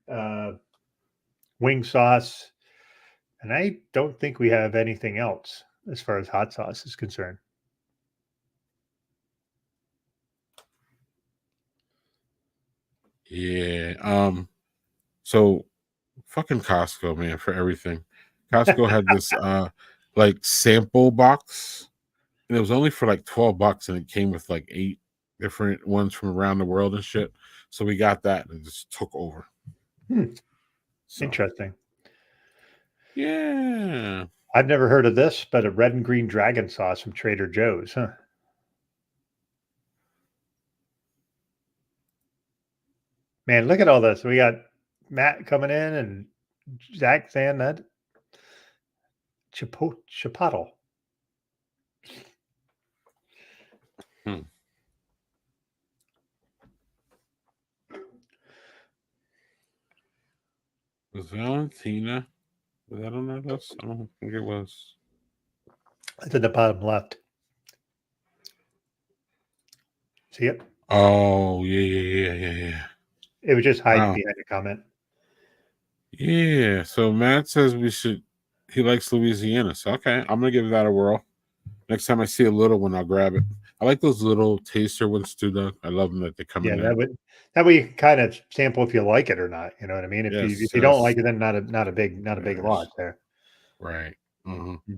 Speaker 3: wing sauce, and I don't think we have anything else as far as hot sauce is concerned.
Speaker 2: Yeah. So fucking Costco, man, for everything. Costco had this like sample box, and it was only for like $12, and it came with like 8 different ones from around the world and shit. So we got that and it just took over. So,
Speaker 3: Interesting.
Speaker 2: yeah.
Speaker 3: I've never heard of this, but a red and green dragon sauce from Trader Joe's, huh? Man, look at all this. We got Matt coming in and Zach saying that chipotle.
Speaker 2: Hmm. Was Valentina? Was that on that list? I don't think it was.
Speaker 3: It's in the bottom left. See it?
Speaker 2: Oh, yeah.
Speaker 3: It was just hiding
Speaker 2: Wow.
Speaker 3: behind a comment.
Speaker 2: Yeah. So Matt says we should. He likes Louisiana. So okay, I'm gonna give that a whirl. Next time I see a little one, I'll grab it. I like those little taster ones too, Doug. I love them that they come in
Speaker 3: Yeah,
Speaker 2: there.
Speaker 3: that way you can kind of sample if you like it or not. You know what I mean? If
Speaker 2: Yes,
Speaker 3: you don't
Speaker 2: yes,
Speaker 3: like it, then not a big loss there.
Speaker 2: right. Mm-hmm.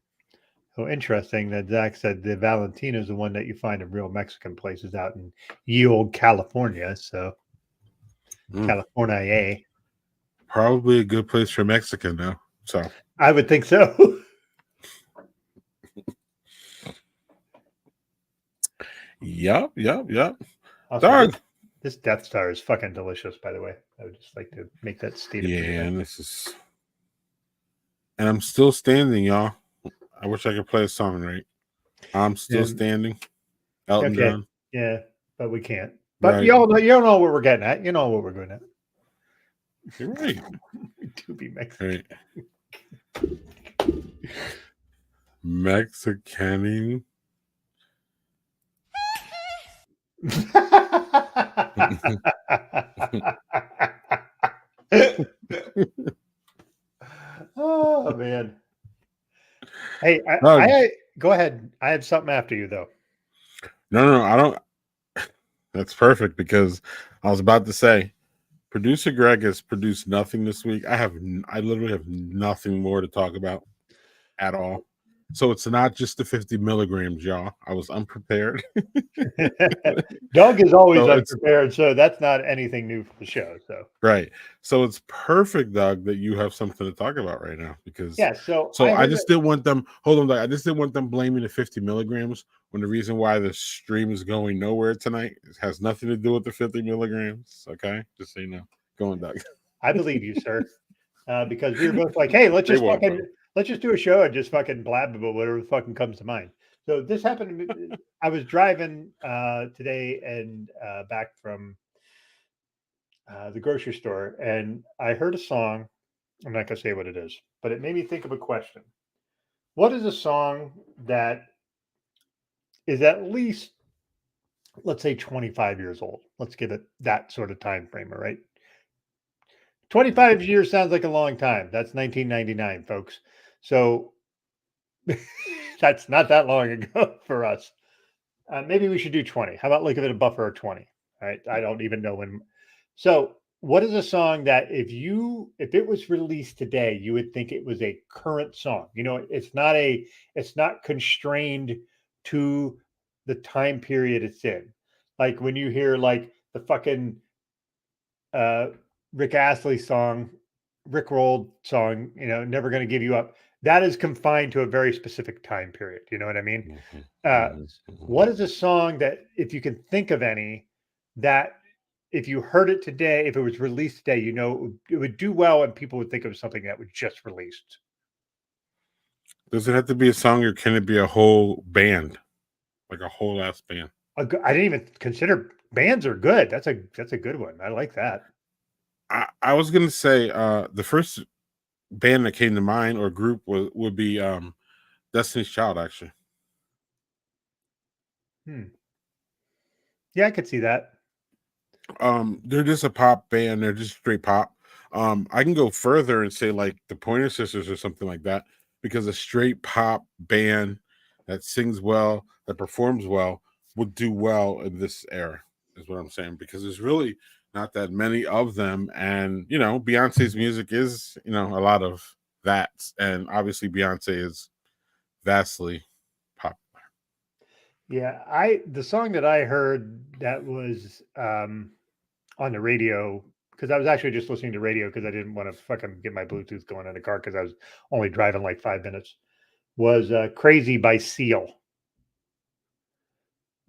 Speaker 3: So interesting that Zach said the Valentina is the one that you find in real Mexican places out in ye old California. So California,
Speaker 2: Probably a good place for Mexican though. So
Speaker 3: I would think so.
Speaker 2: Yep.
Speaker 3: Also,
Speaker 2: Doug.
Speaker 3: this Death Star is fucking delicious, by the way. I would just like to make that statement.
Speaker 2: Yeah, and I'm still standing, y'all. I wish I could play a song right. I'm still standing. Elton John.
Speaker 3: Yeah, but we can't. But
Speaker 2: Right.
Speaker 3: you all know what we're getting at. You know what we're going at.
Speaker 2: You're right.
Speaker 3: To be Mexican.
Speaker 2: Right. Mexicaning.
Speaker 3: Oh man. Hey,
Speaker 2: Doug.
Speaker 3: I go ahead. I have something after you though.
Speaker 2: No, I don't. That's perfect because I was about to say, producer Greg has produced nothing this week. I literally have nothing more to talk about at all. So it's not just the 50 milligrams, y'all. I was unprepared.
Speaker 3: Doug is always
Speaker 2: So
Speaker 3: unprepared, so that's not anything new for the show. So
Speaker 2: right. So it's perfect, Doug, that you have something to talk about right now because
Speaker 3: yeah. So
Speaker 2: I just didn't want them. Hold on, Doug. I just didn't want them blaming the 50 milligrams when the reason why the stream is going nowhere tonight has nothing to do with the 50 milligrams. Okay, just so you know. Go on, Doug.
Speaker 3: I believe you, sir, because we were both like, "Hey, let's just do a show and just fucking blab about whatever fucking comes to mind." So this happened. I was driving today and back from the grocery store, and I heard a song. I'm not gonna say what it is, but it made me think of a question. What is a song that is at least, let's say, 25 years old? Let's give it that sort of time frame, all right? 25 years sounds like a long time. That's 1999, folks. So that's not that long ago for us. Maybe we should do 20. How about give it a buffer of 20? All right. I don't even know when. So, what is a song that if it was released today, you would think it was a current song? You know, it's not constrained to the time period it's in. Like when you hear like the fucking uh Rick Astley song, Rick Rolled song, you know, Never Gonna Give You Up. That is confined to a very specific time period. You know what I mean? What is a song that, if you can think of any, that if you heard it today, if it was released today, you know, it would do well and people would think it was something that was just released?
Speaker 2: Does it have to be a song or can it be a whole band? Like a whole ass band?
Speaker 3: I didn't even consider bands are good. That's a good one. I like that.
Speaker 2: I was gonna say the first band that came to mind or group would be Destiny's Child, actually.
Speaker 3: Yeah, I could see that.
Speaker 2: They're just a pop band, they're just straight pop. I can go further and say like the Pointer Sisters or something like that, because a straight pop band that sings well, that performs well, would do well in this era, is what I'm saying, because there's really not that many of them. And you know, Beyonce's music is, you know, a lot of that, and obviously Beyonce is vastly popular.
Speaker 3: Yeah, the song that I heard that was on the radio because I was actually just listening to radio because I didn't want to fucking get my Bluetooth going in the car because I was only driving like 5 minutes. Was Crazy by Seal.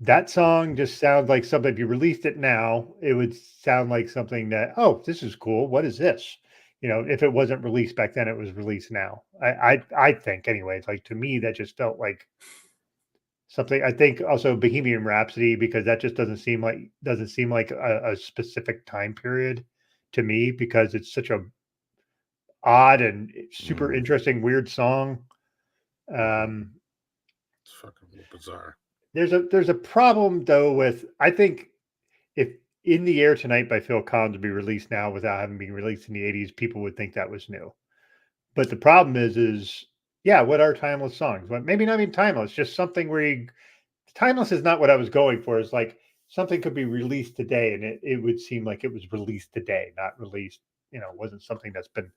Speaker 3: That song just sounds like something, if you released it now, it would sound like something that, oh, this is cool. What is this? You know, if it wasn't released back then, it was released now. I think anyway, it's like, to me, that just felt like something. I think also Bohemian Rhapsody, because that just doesn't seem like a specific time period to me, because it's such a odd and super interesting, weird song.
Speaker 2: It's fucking bizarre.
Speaker 3: There's a problem though with, I think, if In the Air Tonight by Phil Collins would be released now without having been released in the 80s, people would think that was new. But the problem is yeah, what are timeless songs? Well, maybe not even timeless, just something where timeless is not what I was going for. It's like something could be released today and it would seem like it was released today, not released, wasn't something that's been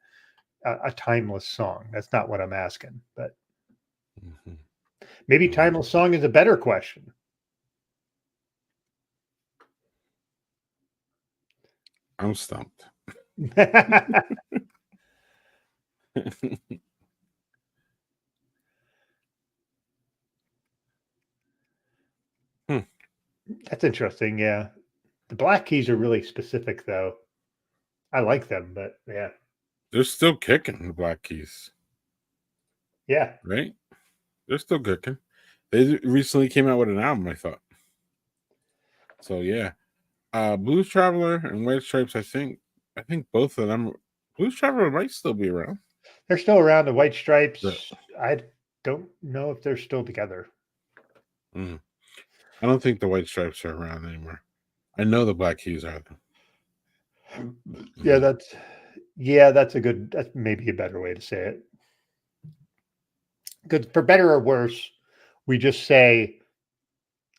Speaker 3: a timeless song. That's not what I'm asking, but maybe timeless song is a better question.
Speaker 2: I'm stumped.
Speaker 3: That's interesting. Yeah. The Black Keys are really specific though. I like them, but yeah.
Speaker 2: They're still kicking, the Black Keys.
Speaker 3: Yeah.
Speaker 2: Right? They're still kicking. They recently came out with an album, I thought. So yeah. Blues Traveler and White Stripes, I think both of them. Blues Traveler might still be around.
Speaker 3: They're still around. The White Stripes, I don't know if they're still together.
Speaker 2: I don't think the White Stripes are around anymore. I know the Black Keys are.
Speaker 3: Yeah, that's maybe a better way to say it. Because for better or worse, we just say,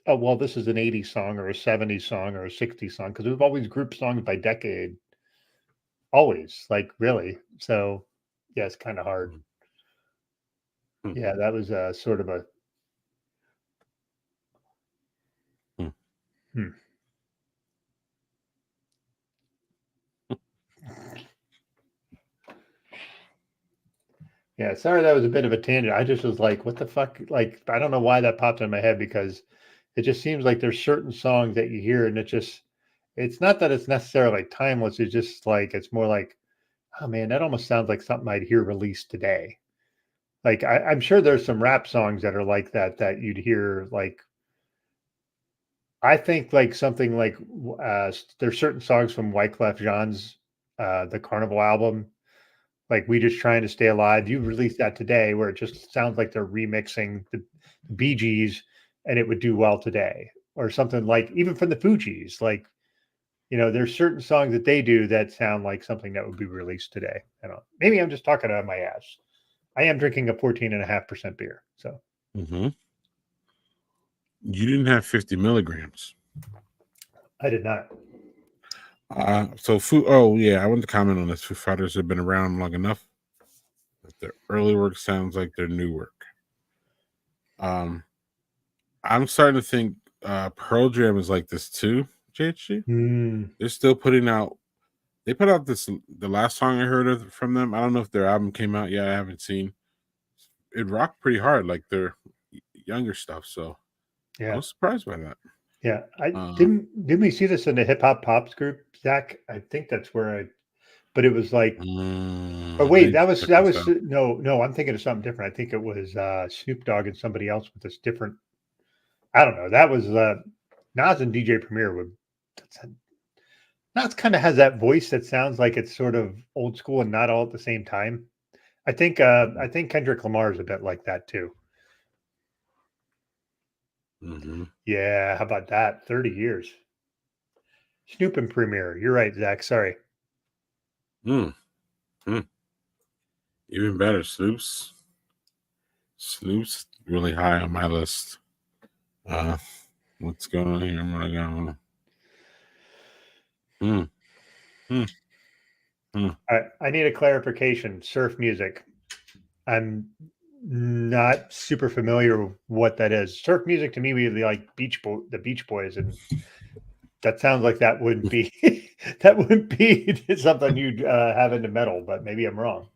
Speaker 3: oh, well, this is an 80s song or a 70s song or a 60s song, because we've always grouped songs by decade. Always, like, really. So yeah, it's kind of hard. Yeah, that was sort of a Yeah, sorry, that was a bit of a tangent. I just was like, what the fuck? Like, I don't know why that popped in my head, because it just seems like there's certain songs that you hear and it's not that it's necessarily timeless. It's just like, it's more like, oh man, that almost sounds like something I'd hear released today. Like, I'm sure there's some rap songs that are like that you'd hear, like, I think like something like there's certain songs from Wyclef Jean's the Carnival album, like We Just Trying to Stay Alive. You released that today, where it just sounds like they're remixing the Bee Gees, and it would do well today. Or something like, even from the Fugees, like, there's certain songs that they do that sound like something that would be released today. I don't know. Maybe I'm just talking out of my ass. I am drinking a 14.5% beer. So
Speaker 2: you didn't have 50 milligrams.
Speaker 3: I did not.
Speaker 2: Oh yeah, I want to comment on this. Foo Fighters have been around long enough that their early work sounds like their new work. I'm starting to think Pearl Jam is like this too, JHG. They're still putting out. They put out the last song I heard from them. I don't know if their album came out yet. I haven't seen. It rocked pretty hard, like their younger stuff. So
Speaker 3: yeah,
Speaker 2: I was surprised by that.
Speaker 3: Yeah, I didn't we see this in the Hip Hop Pops group, Zach? I think that's where but it was like, but wait, that was no, I'm thinking of something different. I think it was Snoop Dogg and somebody else with this different, I don't know. That was Nas and DJ Premier Nas kind of has that voice that sounds like it's sort of old school and not all at the same time. I think Kendrick Lamar is a bit like that too. Yeah, how about that? 30 years. Snoop and Premier. You're right, Zach. Sorry.
Speaker 2: Even better, Snoop's really high on my list. What's going on here? I'm gonna go.
Speaker 3: I need a clarification. Surf music. I'm not super familiar with what that is. Surf music to me would be like the Beach Boys, and that sounds like that wouldn't be That wouldn't be something you'd have into metal, but maybe I'm wrong.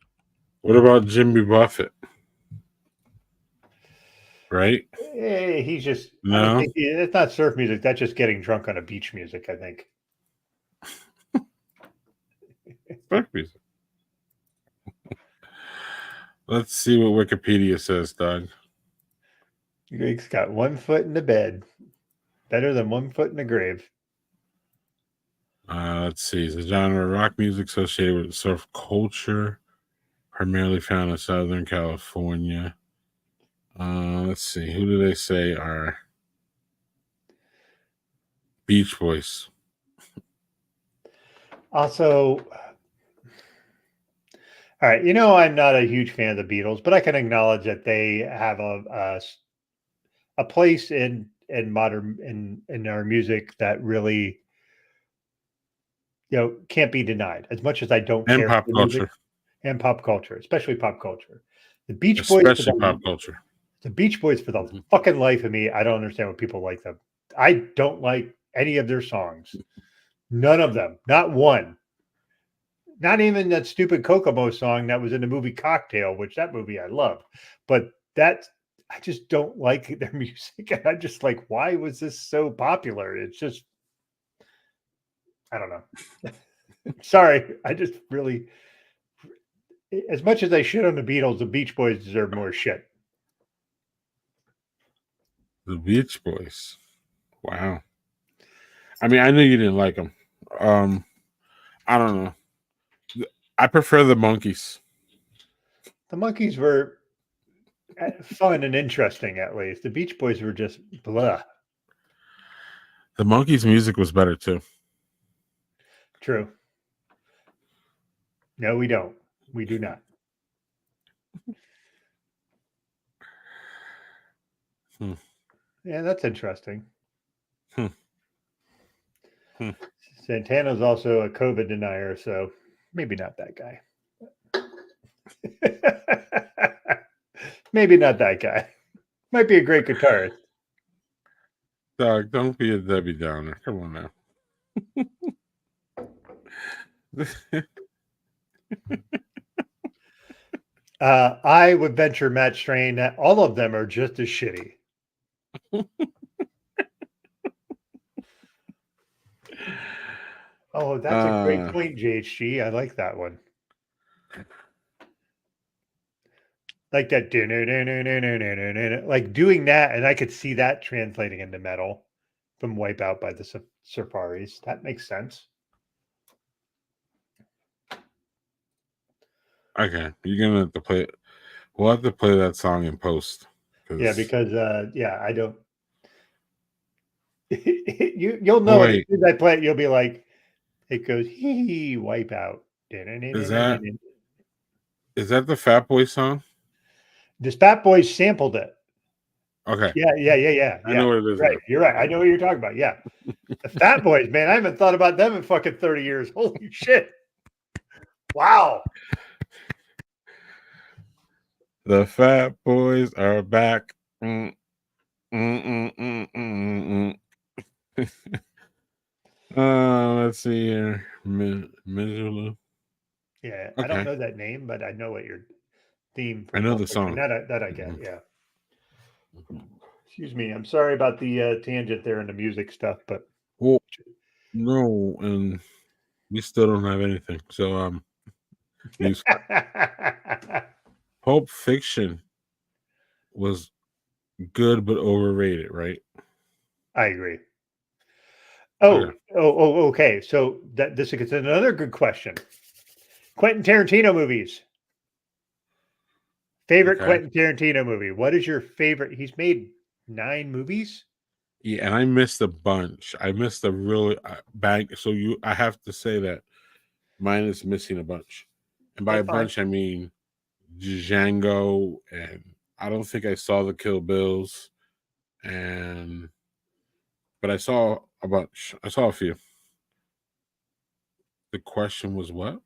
Speaker 2: What about Jimmy Buffett? Right?
Speaker 3: He's just, I don't
Speaker 2: No.
Speaker 3: think it's not surf music. That's just getting drunk on a beach music, I think.
Speaker 2: Surf music. Let's see what Wikipedia says, Doug.
Speaker 3: Greg's got 1 foot in the bed. Better than 1 foot in the grave.
Speaker 2: Let's see. It's a genre of rock music associated with surf culture, primarily found in Southern California. Let's see. Who do they say are Beach Boys?
Speaker 3: Also, all right, I'm not a huge fan of the Beatles, but I can acknowledge that they have a place in modern in our music that really can't be denied. As much as I don't
Speaker 2: And
Speaker 3: care
Speaker 2: pop
Speaker 3: for the music
Speaker 2: culture.
Speaker 3: and pop culture, especially pop culture. The Beach Boys,
Speaker 2: Especially pop culture.
Speaker 3: the Beach Boys, for the fucking life of me, I don't understand what people like them. I don't like any of their songs. None of them. Not one. Not even that stupid Kokomo song that was in the movie Cocktail, which that movie I love. But I just don't like their music. And I'm just like, why was this so popular? It's just, I don't know. Sorry. I just really, as much as I shit on the Beatles, the Beach Boys deserve more shit.
Speaker 2: The Beach Boys. Wow. I mean, I knew you didn't like them. I don't know. I prefer the Monkees.
Speaker 3: The Monkees were fun and interesting, at least. The Beach Boys were just blah.
Speaker 2: The Monkees' music was better too.
Speaker 3: True. No, we don't. We do not. Yeah, that's interesting. Santana's also a COVID denier, so maybe not that guy. Maybe not that guy. Might be a great guitarist.
Speaker 2: Doug, don't be a Debbie Downer. Come on
Speaker 3: now. I would venture, Matt Strain, that all of them are just as shitty. Oh, that's a great point, JHG. I like that one. Like that, like doing that, and I could see that translating into metal from Wipeout by the Safaris. That makes sense.
Speaker 2: Okay, you're gonna have to play it. We'll have to play that song in post.
Speaker 3: Yeah, because I don't. You'll know it as soon as I play it. You'll be like, it goes hee Wipeout.
Speaker 2: Is that the Fat Boy song?
Speaker 3: The Fat Boys sampled it.
Speaker 2: Okay.
Speaker 3: Yeah.
Speaker 2: I know what it is.
Speaker 3: Right. You're right. I know what you're talking about. Yeah. The Fat Boys, man. I haven't thought about them in fucking 30 years. Holy shit. Wow.
Speaker 2: The Fat Boys are back. Let's see here. Miserable.
Speaker 3: Yeah. Okay. I don't know that name, but I know what your theme.
Speaker 2: I know the song.
Speaker 3: That I get. Yeah. Excuse me. I'm sorry about the tangent there and the music stuff, but
Speaker 2: no, and we still don't have anything. So Pulp Fiction was good but overrated, right?
Speaker 3: I agree. Okay. So this is another good question. Quentin Tarantino movies. Favorite Quentin Tarantino movie. What is your favorite? He's made 9 movies.
Speaker 2: Yeah, and I missed a bunch. I missed a really bang. So I have to say that mine is missing a bunch, and by a bunch I mean Django, and I don't think I saw the Kill Bills, but I saw a bunch. I saw a few. The question was what?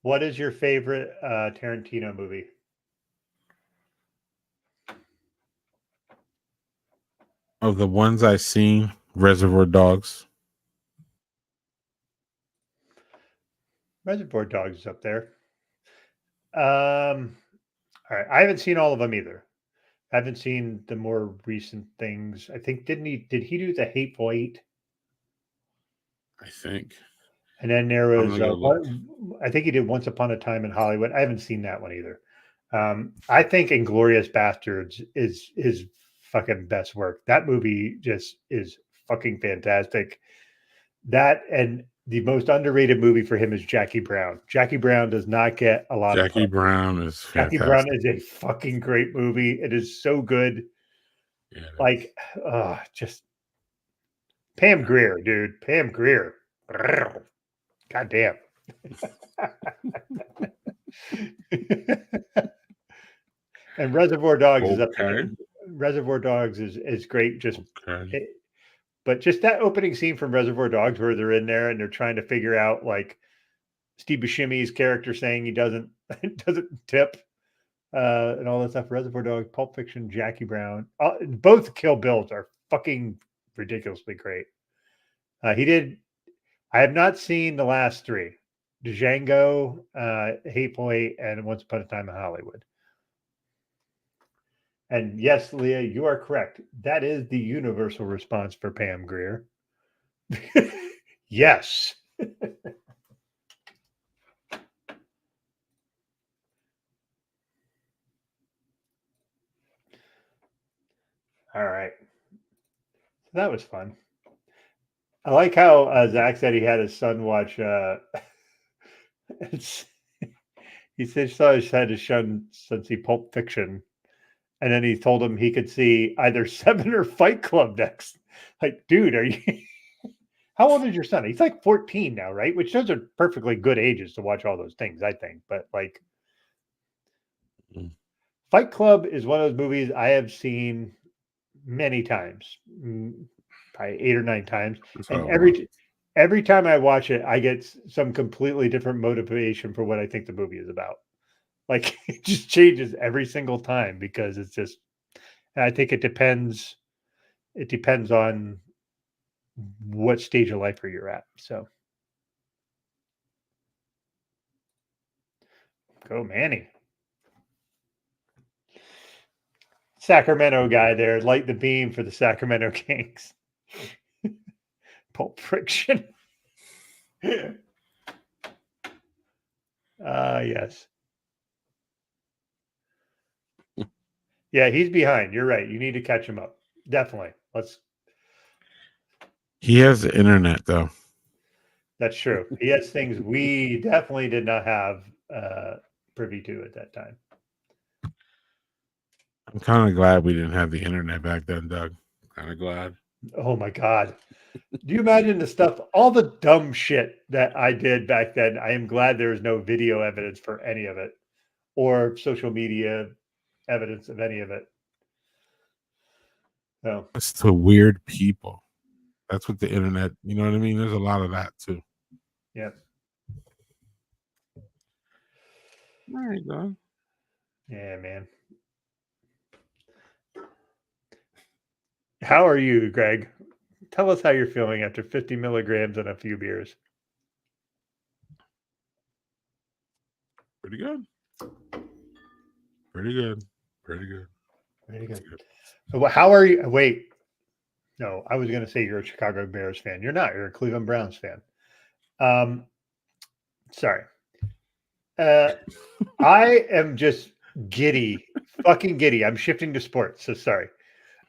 Speaker 3: What is your favorite Tarantino movie?
Speaker 2: Of the ones I've seen, Reservoir Dogs.
Speaker 3: Reservoir Dogs is up there. All right. I haven't seen all of them either. I haven't seen the more recent things. I think did he do the Hateful Eight?
Speaker 2: I think.
Speaker 3: And then there
Speaker 2: I'm
Speaker 3: was
Speaker 2: gonna go look.
Speaker 3: I think he did Once Upon a Time in Hollywood. I haven't seen that one either. I think Inglorious Bastards is his fucking best work. That movie just is fucking fantastic. That and the most underrated movie for him is Jackie Brown. Jackie Brown does not get a lot of
Speaker 2: Jackie Brown is
Speaker 3: Jackie Brown
Speaker 2: fantastic.
Speaker 3: is a fucking great movie. It is so good.
Speaker 2: Yeah, it
Speaker 3: Like, just Pam Grier, dude. Pam Grier. God damn. And Reservoir Dogs is up there.
Speaker 2: Okay.
Speaker 3: Reservoir Dogs is great. Just
Speaker 2: Okay.
Speaker 3: but just that opening scene from Reservoir Dogs where they're in there and they're trying to figure out like Steve Buscemi's character saying he doesn't tip and all that stuff. Reservoir Dogs, Pulp Fiction, Jackie Brown, both Kill Bills are fucking ridiculously great. He did. I have not seen the last three: Django, Hateful Eight, and Once Upon a Time in Hollywood. And yes, Leah, you are correct. That is the universal response for Pam Grier. Yes. All right. So that was fun. I like how Zach said he had his son watch. He said he had his son see Pulp Fiction, and then he told him he could see either Seven or Fight Club next. Like, dude, are you? How old is your son? He's like 14 now, right? Which those are perfectly good ages to watch all those things, I think. But like, Fight Club is one of those movies I have seen many times, probably 8 or 9 times, and every time I watch it, I get some completely different motivation for what I think the movie is about. Like it just changes every single time because it's just. And I think it depends. It depends on what stage of life you're at. So, go Manny. Sacramento guy there, light the beam for the Sacramento Kings. Pulp Friction. Yes. Yeah, he's behind. You're right. You need to catch him up. Definitely.
Speaker 2: He has the internet though.
Speaker 3: That's true. He has things we definitely did not have privy to at that time.
Speaker 2: I'm kind of glad we didn't have the internet back then, Doug. Kind of glad.
Speaker 3: Oh my God. Do you imagine the stuff, all the dumb shit that I did back then? I am glad there is no video evidence for any of it or social media evidence of any of it. No.
Speaker 2: It's to weird people. That's what the internet, you know what I mean? There's a lot of that too.
Speaker 3: Yeah.
Speaker 2: All right, Doug.
Speaker 3: Yeah, man. How are you, Greg? Tell us how you're feeling after 50 milligrams and a few beers.
Speaker 2: Pretty good. Pretty good. Pretty good.
Speaker 3: Pretty good. So, how are you? Wait. No, I was going to say you're a Chicago Bears fan. You're not. You're a Cleveland Browns fan. Sorry. I am just giddy, fucking giddy. I'm shifting to sports, so sorry.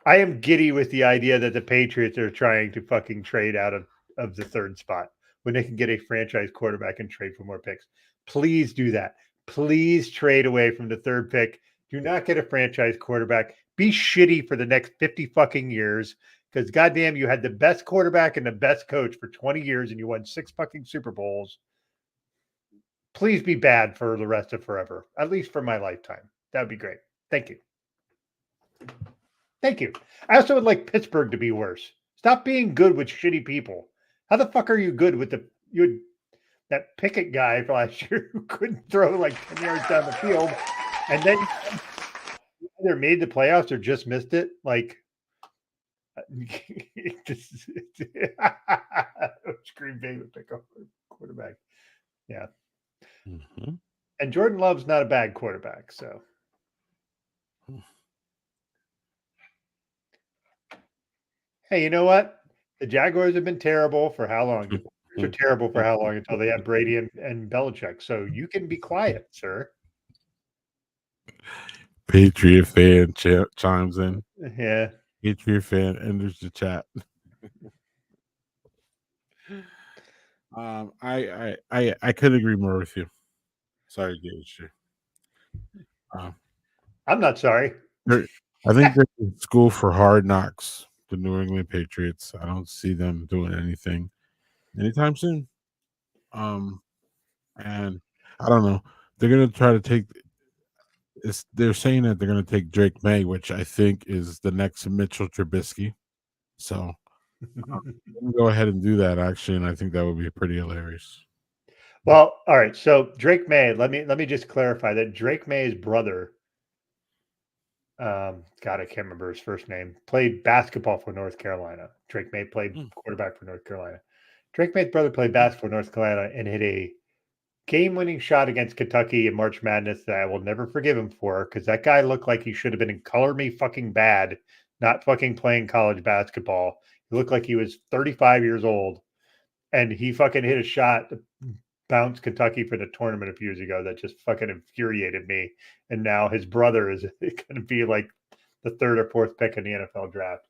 Speaker 3: I am giddy with the idea that the Patriots are trying to fucking trade out of the third spot when they can get a franchise quarterback and trade for more picks. Please do that. Please trade away from the third pick. Do not get a franchise quarterback. Be shitty for the next 50 fucking years because goddamn, you had the best quarterback and the best coach for 20 years and you won 6 fucking Super Bowls. Please be bad for the rest of forever, at least for my lifetime. That would be great. Thank you. Thank you. I also would like Pittsburgh to be worse. Stop being good with shitty people. How the fuck are you good with that Pickett guy last year who couldn't throw like 10 yards down the field and then either made the playoffs or just missed it? Like, Green Bay would pick up quarterback. Yeah.
Speaker 2: Mm-hmm.
Speaker 3: And Jordan Love's not a bad quarterback. So, hey, you know what? The Jaguars have been terrible for how long? The Patriots are terrible for how long until they have Brady and Belichick. So you can be quiet, sir.
Speaker 2: Patriot fan chimes in.
Speaker 3: Yeah.
Speaker 2: Patriot fan enters the chat. I could agree more with you. Sorry, Gage.
Speaker 3: I'm not sorry.
Speaker 2: I think they're in school for hard knocks. The New England Patriots. I don't see them doing anything anytime soon. And I don't know. They're gonna try to take. They're saying that they're gonna take Drake May, which I think is the next Mitchell Trubisky. So go ahead and do that actually, and I think that would be pretty hilarious.
Speaker 3: Well, all right. So Drake May, let me just clarify that Drake May's brother, God, I can't remember his first name, played basketball for North Carolina. Drake May played quarterback for North Carolina. Drake May's brother played basketball for North Carolina and hit a game-winning shot against Kentucky in March Madness that I will never forgive him for, because that guy looked like he should have been in Color Me Fucking Bad, not fucking playing college basketball. He looked like he was 35 years old, and he fucking hit a shot to bounce Kentucky for the tournament a few years ago that just fucking infuriated me. And now his brother is going to be like the third or fourth pick in the NFL draft.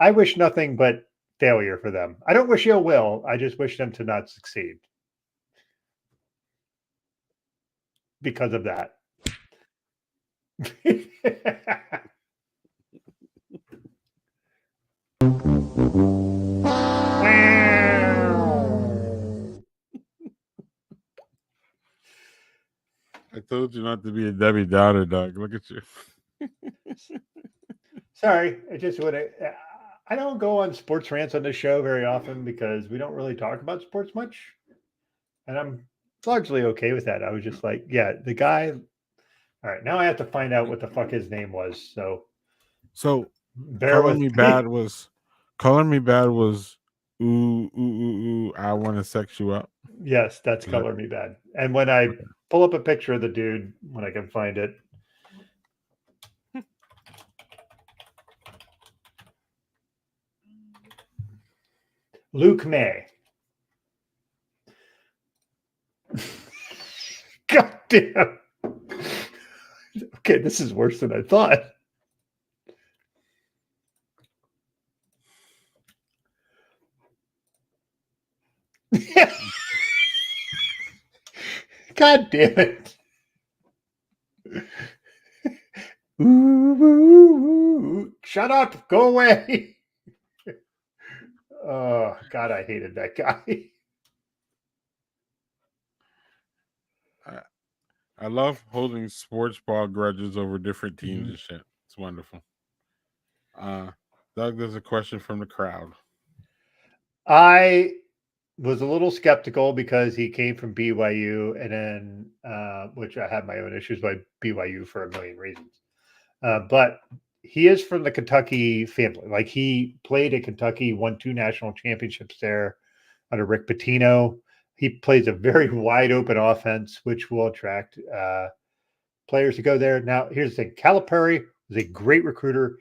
Speaker 3: I wish nothing but failure for them. I don't wish ill will. I just wish them to not succeed because of that.
Speaker 2: I told you not to be a Debbie Downer, dog. Look at you.
Speaker 3: Sorry, I just would. I don't go on sports rants on this show very often because we don't really talk about sports much, and I'm largely okay with that. I was just like, yeah, the guy. All right, now I have to find out what the fuck his name was. So bear
Speaker 2: Color
Speaker 3: with
Speaker 2: Me
Speaker 3: me.
Speaker 2: Bad was ooh, I want to sex you up.
Speaker 3: Yes, that's Color Me Bad. And when I pull up a picture of the dude, when I can find it. Luke May. God damn. Okay, this is worse than I thought. God damn it. Ooh, shut up. Go away. Oh, God, I hated that guy.
Speaker 2: I love holding sports ball grudges over different teams and shit. It's wonderful. Doug, there's a question from the crowd.
Speaker 3: I was a little skeptical because he came from BYU, and then which I had my own issues by BYU for a million reasons. But he is from the Kentucky family. Like, he played at Kentucky, won 2 national championships there under Rick Pitino. He plays a very wide open offense, which will attract players to go there. Now, here's the thing. Calipari was a great recruiter,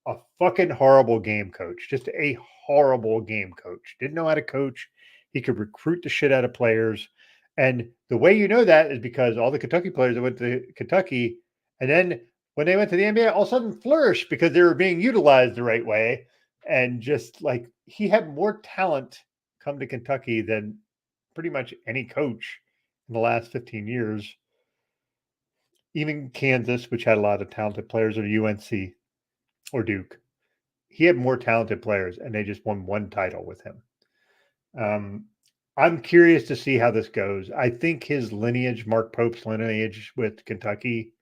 Speaker 3: a fucking horrible game coach, just a horrible game coach. Didn't know how to coach. He could recruit the shit out of players. And the way you know that is because all the Kentucky players that went to Kentucky, and then when they went to the NBA, all of a sudden flourished because they were being utilized the right way. And just like, he had more talent come to Kentucky than pretty much any coach in the last 15 years. Even Kansas, which had a lot of talented players, or UNC or Duke. He had more talented players, and they just won 1 title with him. I'm curious to see how this goes. I think his lineage, Mark Pope's lineage with Kentucky,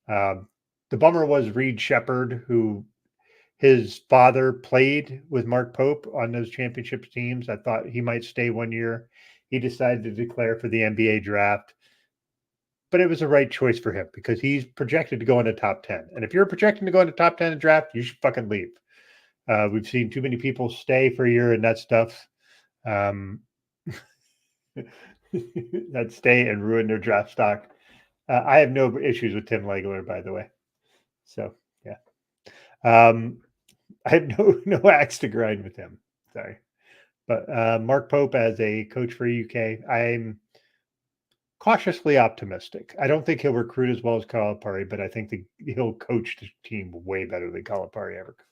Speaker 3: the bummer was Reed Shepherd, who his father played with Mark Pope on those championship teams. I thought he might stay 1 year. He decided to declare for the NBA draft. But it was the right choice for him because he's projected to go in the top 10. And if you're projecting to go in the top 10 in draft, you should fucking leave. We've seen too many people stay for a year and that stuff. that stay and ruin their draft stock. I have no issues with Tim Legler, by the way. So yeah, I have no axe to grind with him. Sorry, but Mark Pope as a coach for UK, I'm cautiously optimistic. I don't think he'll recruit as well as Calipari, but I think he'll coach the team way better than Calipari ever could.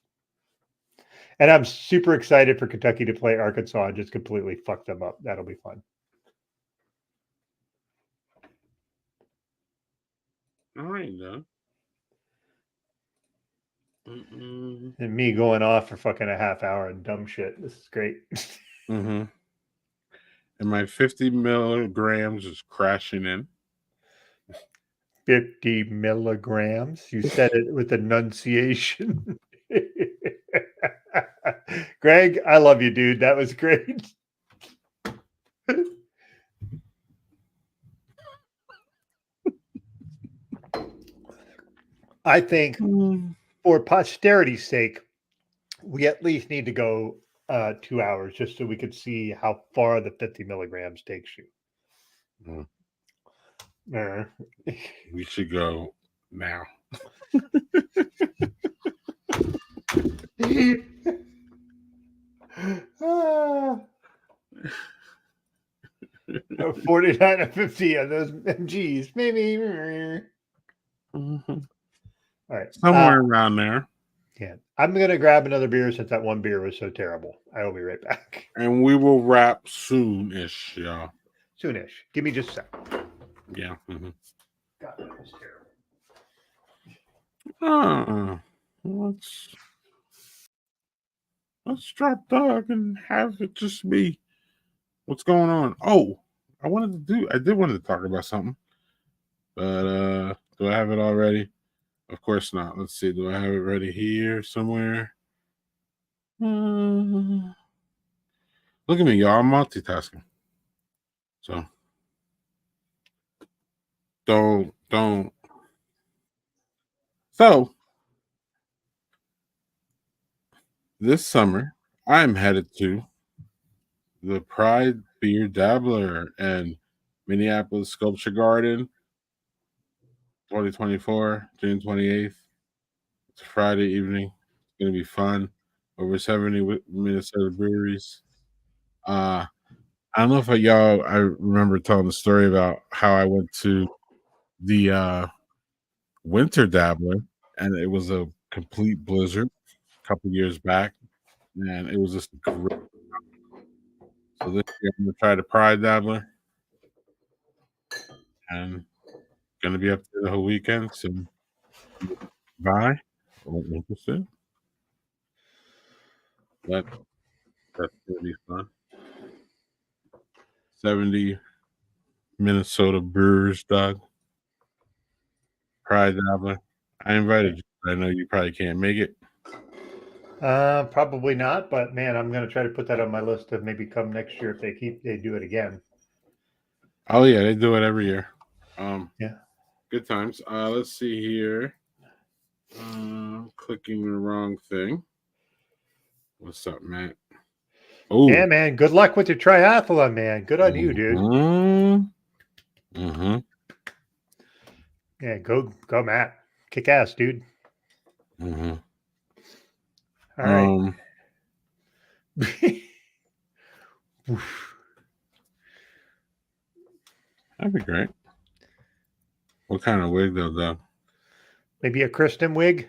Speaker 3: And I'm super excited for Kentucky to play Arkansas and just completely fuck them up. That'll be fun.
Speaker 2: All right, though. Mm-mm.
Speaker 3: And me going off for fucking a half hour and dumb shit. This is great.
Speaker 2: Mm-hmm. And my 50 milligrams is crashing in.
Speaker 3: 50 milligrams. You said it with enunciation. Greg, I love you, dude. That was great. I think for posterity's sake, we at least need to go 2 hours just so we could see how far the 50 milligrams takes you.
Speaker 2: We should go now.
Speaker 3: Ah. 49 or 50 of those MGs, maybe.
Speaker 2: Mm-hmm.
Speaker 3: All right.
Speaker 2: Somewhere around there.
Speaker 3: Yeah. I'm going to grab another beer since that one beer was so terrible. I will be right back.
Speaker 2: And we will wrap soon-ish, y'all.
Speaker 3: Soonish. Give me just a second.
Speaker 2: Yeah. Mm-hmm.
Speaker 3: God, that was terrible.
Speaker 2: Let's drop dog and have it just be. What's going on? Oh, I did want to talk about something. But do I have it already? Of course not. Let's see. Do I have it ready here somewhere? Look at me, y'all. I'm multitasking. So don't. So this summer, I'm headed to the Pride Beer Dabbler and Minneapolis Sculpture Garden, 2024, June 28th. It's a Friday evening. It's going to be fun. Over 70 Minnesota breweries. I don't know if I remember telling the story about how I went to the Winter Dabbler, and it was a complete blizzard a couple years back, and it was just great. So this year I'm gonna try the Pride Dabbler, and gonna be up there the whole weekend. So bye. I'm interested. That's gonna be fun. 70 Minnesota Brewers, dog. Pride Dabbler. I invited you. But I know you probably can't make it.
Speaker 3: Probably not, but man, I'm going to try to put that on my list to maybe come next year if they do it again.
Speaker 2: Oh yeah, they do it every year.
Speaker 3: Yeah.
Speaker 2: Good times. Let's see here. Clicking the wrong thing. What's up, Matt?
Speaker 3: Oh yeah, man. Good luck with your triathlon, man. Good on you, dude.
Speaker 2: Mm-hmm.
Speaker 3: Yeah, go Matt. Kick ass, dude.
Speaker 2: Mm-hmm.
Speaker 3: All right.
Speaker 2: That'd be great. What kind of wig though?
Speaker 3: Maybe a Kristen wig?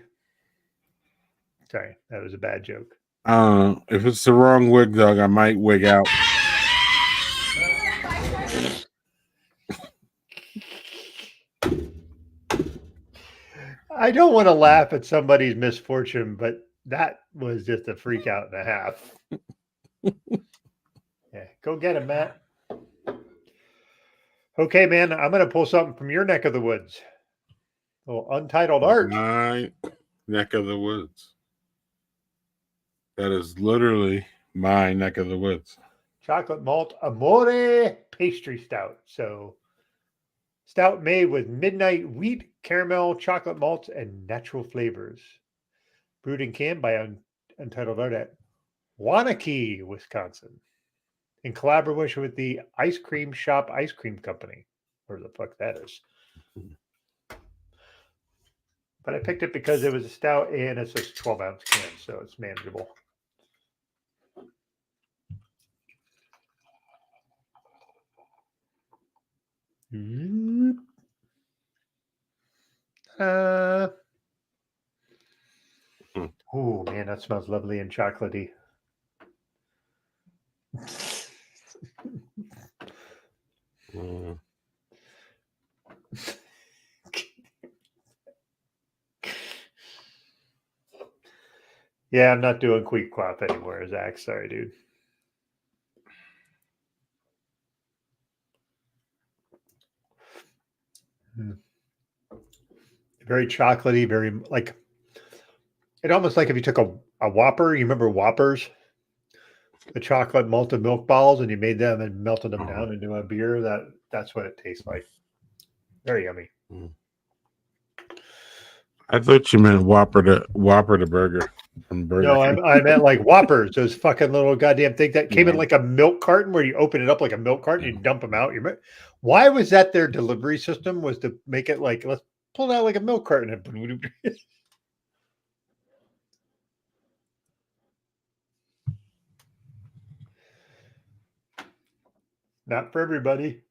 Speaker 3: Sorry, that was a bad joke.
Speaker 2: If it's the wrong wig, dog, I might wig out.
Speaker 3: I don't want to laugh at somebody's misfortune, but that was just a freak out and a half. Yeah, go get him, Matt. Okay, man, I'm going to pull something from your neck of the woods. A little Untitled Art.
Speaker 2: My neck of the woods. That is literally my neck of the woods.
Speaker 3: Chocolate Malt Amore Pastry Stout. So, stout made with midnight wheat, caramel, chocolate malts, and natural flavors. Brewed and canned by Untitled Art at Waunakee, Wisconsin. in collaboration with the Ice Cream Shop Ice Cream Company. Where the fuck that is. But I picked it because it was a stout and it's a 12-ounce can, so it's manageable. Oh man, that smells lovely and chocolatey. Yeah, I'm not doing Quick Quap anymore, Zach. Sorry, dude. Very chocolatey, very like it almost like if you took a Whopper, you remember Whoppers? The chocolate malted milk balls, and you made them and melted them down into a beer. That's what it tastes like. Very yummy.
Speaker 2: I thought you meant Whopper the burger from Burger
Speaker 3: No,
Speaker 2: King.
Speaker 3: I meant like Whoppers, those fucking little goddamn thing that came in like a milk carton where you open it up like a milk carton and you dump them out. Why was that their delivery system? Was to make it like, let's pull it out like a milk carton. Not for everybody.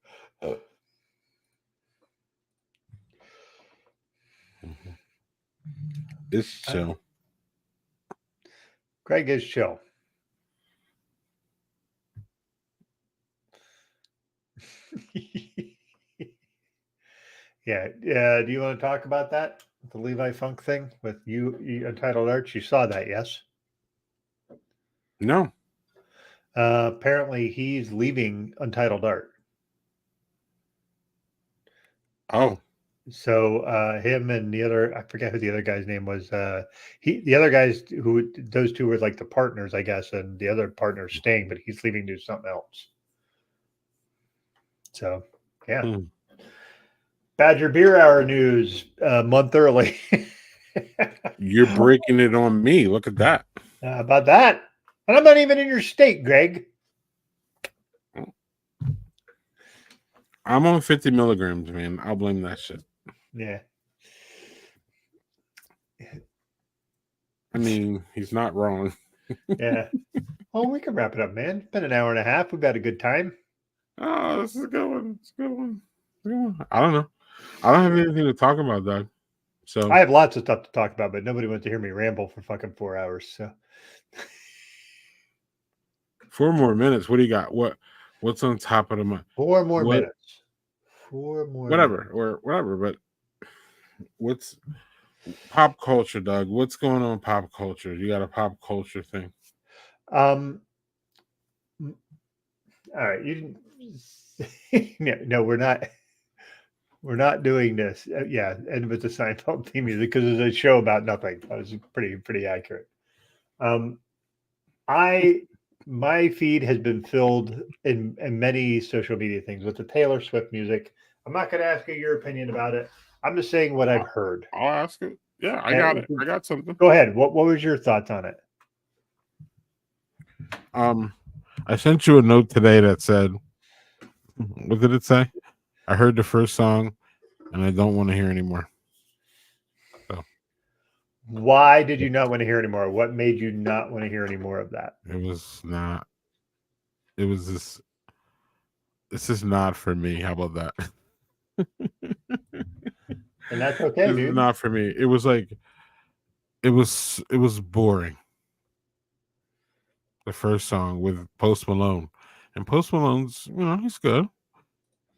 Speaker 2: It's chill.
Speaker 3: Greg is chill. Yeah. Do you want to talk about that? The Levi Funk thing with you Untitled Arts? You saw that, yes?
Speaker 2: No.
Speaker 3: Apparently he's leaving Untitled Art.
Speaker 2: Oh.
Speaker 3: So him and the other, I forget who the other guy's name was. The other guys those two were like the partners, I guess, and the other partner's staying, but he's leaving to do something else. So yeah. Badger Beer Hour news a month early.
Speaker 2: You're breaking it on me. Look at that.
Speaker 3: About that. And I'm not even in your state, Greg.
Speaker 2: I'm on 50 milligrams, man. I'll blame that shit.
Speaker 3: Yeah.
Speaker 2: I mean, he's not wrong.
Speaker 3: Yeah. Oh, we can wrap it up, man. It's been an hour and a half. We've had a good time.
Speaker 2: Oh, this is a good one. It's a good one. I don't know. I don't have anything to talk about, Doug. So
Speaker 3: I have lots of stuff to talk about, but nobody wants to hear me ramble for fucking 4 hours. So
Speaker 2: 4 more minutes. What do you got? What's on top of the mind?
Speaker 3: 4 more minutes. 4 more.
Speaker 2: Whatever, or whatever. But what's pop culture, Doug? What's going on in pop culture? You got a pop culture thing?
Speaker 3: All right. You didn't. No, we're not. We're not doing this. Yeah, and with the Seinfeld theme music because it's a show about nothing. That was pretty accurate. My feed has been filled in many social media things with the Taylor Swift music. I'm not going to ask you your opinion about it. I'm just saying what I've heard.
Speaker 2: I'll ask it. Yeah, I got it. I got something.
Speaker 3: Go ahead. What was your thoughts on it?
Speaker 2: I sent you a note today that said, what did it say? I heard the first song and I don't want to hear anymore. So
Speaker 3: why did you not want to hear anymore? What made you not want to hear any more of that?
Speaker 2: It was this is not for me. How about that?
Speaker 3: And that's okay, dude.
Speaker 2: It's not for me. It was like it was boring. The first song with Post Malone. And Post Malone's, he's good.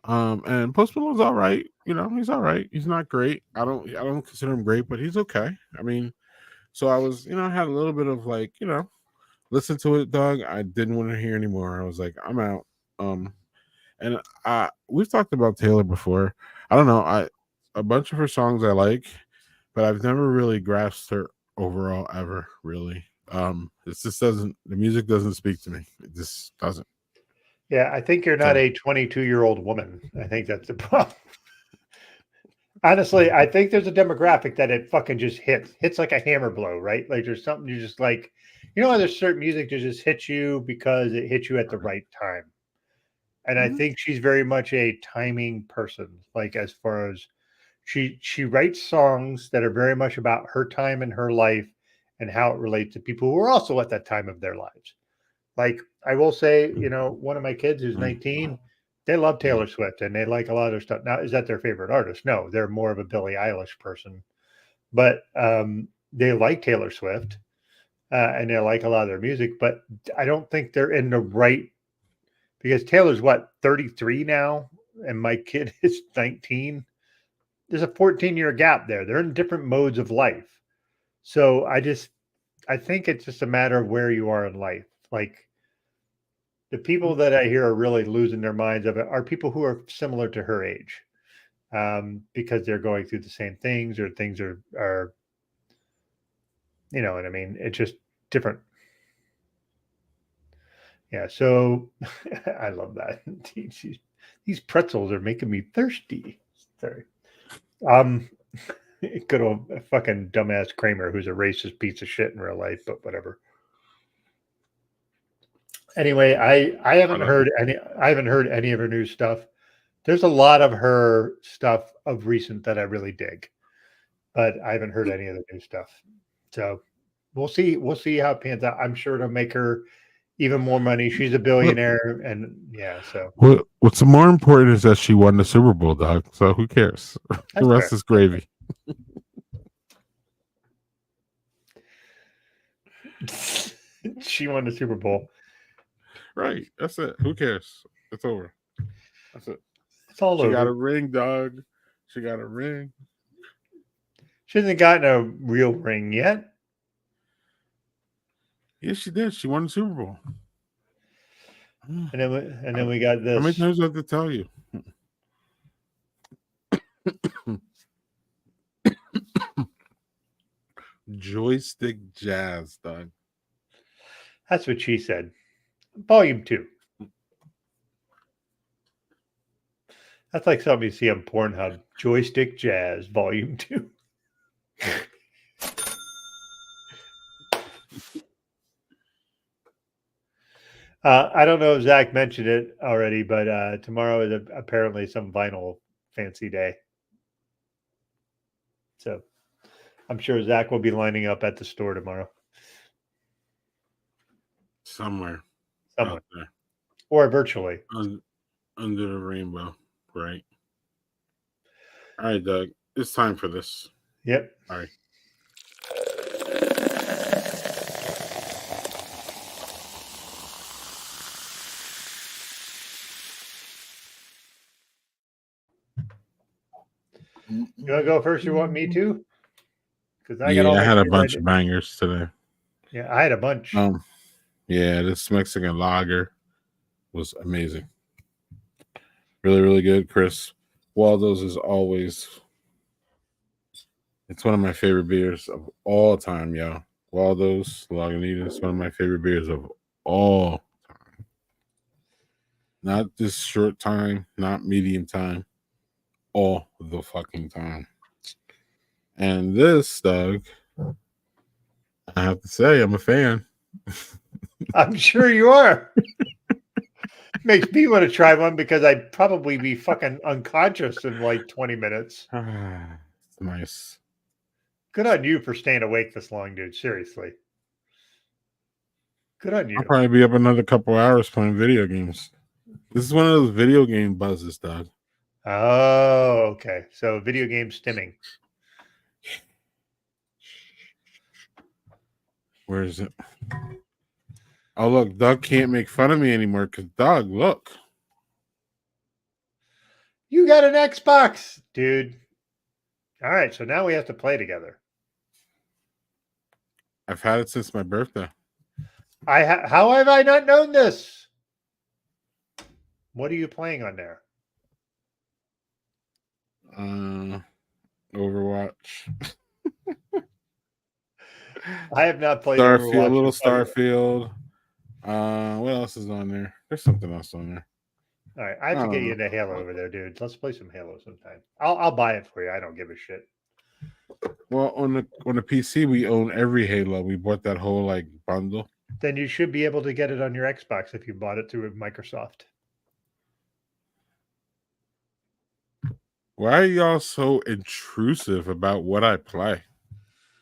Speaker 2: And Post Malone's all right. He's all right. He's not great. I don't consider him great, but he's okay. I mean, so I was, I had a little bit of like, listen to it, Doug. I didn't want to hear anymore. I was like, I'm out. And we've talked about Taylor before. I don't know. A bunch of her songs I like, but I've never really grasped her overall ever, really. It just doesn't. The music doesn't speak to me. It just doesn't.
Speaker 3: Yeah, I think you're not a 22-year-old woman. I think that's the problem. Honestly, I think there's a demographic that it fucking just hits like a hammer blow, right? Like there's something you just like, You know, there's certain music that just hits you because it hits you at the right time. And I think she's very much a timing person. Like as far as she writes songs that are very much about her time in her life and how it relates to people who are also at that time of their lives. Like I will say, you know, one of my kids who's 19, they love Taylor Swift and they like a lot of their stuff. Now, is that their favorite artist? No, they're more of a Billie Eilish person, but they like Taylor Swift and they like a lot of their music. But I don't think they're in the right, because Taylor's what, 33 now, and my kid is 19. There's a 14-year gap there. They're in different modes of life. So I think it's just a matter of where you are in life. Like the people that I hear are really losing their minds of it are people who are similar to her age, because they're going through the same things, or things are, you know what I mean? It's just different. Yeah. So I love that. These pretzels are making me thirsty. Sorry. Good old fucking dumbass Kramer, who's a racist piece of shit in real life, but whatever. Anyway, I haven't heard any of her new stuff. There's a lot of her stuff of recent that I really dig, but I haven't heard any of the new stuff. So we'll see how it pans out. I'm sure it'll make her even more money. She's a billionaire, and yeah. So
Speaker 2: what's more important is that she won the Super Bowl, dog. So who cares? The rest is gravy.
Speaker 3: She won the Super Bowl.
Speaker 2: Right. That's it. Who cares? It's over. That's it.
Speaker 3: It's all over.
Speaker 2: She got a ring, dog. She got a ring.
Speaker 3: She hasn't gotten a real ring yet.
Speaker 2: Yes, she did. She won the Super Bowl.
Speaker 3: And then we got this.
Speaker 2: How many times do I have to tell you? Joystick Jazz, dog.
Speaker 3: That's what she said. Volume 2. That's like something you see on Pornhub. Joystick Jazz, Volume 2. I don't know if Zach mentioned it already, but tomorrow is apparently some vinyl fancy day. So I'm sure Zach will be lining up at the store tomorrow.
Speaker 2: Somewhere.
Speaker 3: Or virtually.
Speaker 2: Under the rainbow. Right. All right, Doug. It's time for this.
Speaker 3: Yep.
Speaker 2: All right.
Speaker 3: You want to go first? You want me to? Because
Speaker 2: I had a bunch of bangers today.
Speaker 3: Yeah, I had a bunch.
Speaker 2: Yeah, this Mexican lager was amazing. Really, really good. Chris Waldo's is always. It's one of my favorite beers of all time, yo. Waldo's Lagunitas, one of my favorite beers of all time. Not this short time, not medium time, all the fucking time. And this, Doug, I have to say, I'm a fan.
Speaker 3: I'm sure you are. Makes me want to try one because I'd probably be fucking unconscious in like 20 minutes.
Speaker 2: It's nice.
Speaker 3: Good on you for staying awake this long, dude. Seriously. Good on you.
Speaker 2: I'll probably be up another couple hours playing video games. This is one of those video game buzzes, Doug.
Speaker 3: Oh, okay. So video game stimming.
Speaker 2: Where is it? Oh, look, Doug can't make fun of me anymore because, Doug, look.
Speaker 3: You got an Xbox, dude. All right, so now we have to play together.
Speaker 2: I've had it since my birthday.
Speaker 3: How have I not known this? What are you playing on there?
Speaker 2: Overwatch.
Speaker 3: I have not played
Speaker 2: Starfield,
Speaker 3: Overwatch.
Speaker 2: a little Starfield. What else is on there? There's something else on there.
Speaker 3: All right, I have to get you into Halo over there, dude. Let's play some Halo sometime. I'll buy it for you. I don't give a shit.
Speaker 2: Well, on the PC, we own every Halo. We bought that whole like bundle.
Speaker 3: Then you should be able to get it on your Xbox if you bought it through Microsoft.
Speaker 2: Why are y'all so intrusive about what I play?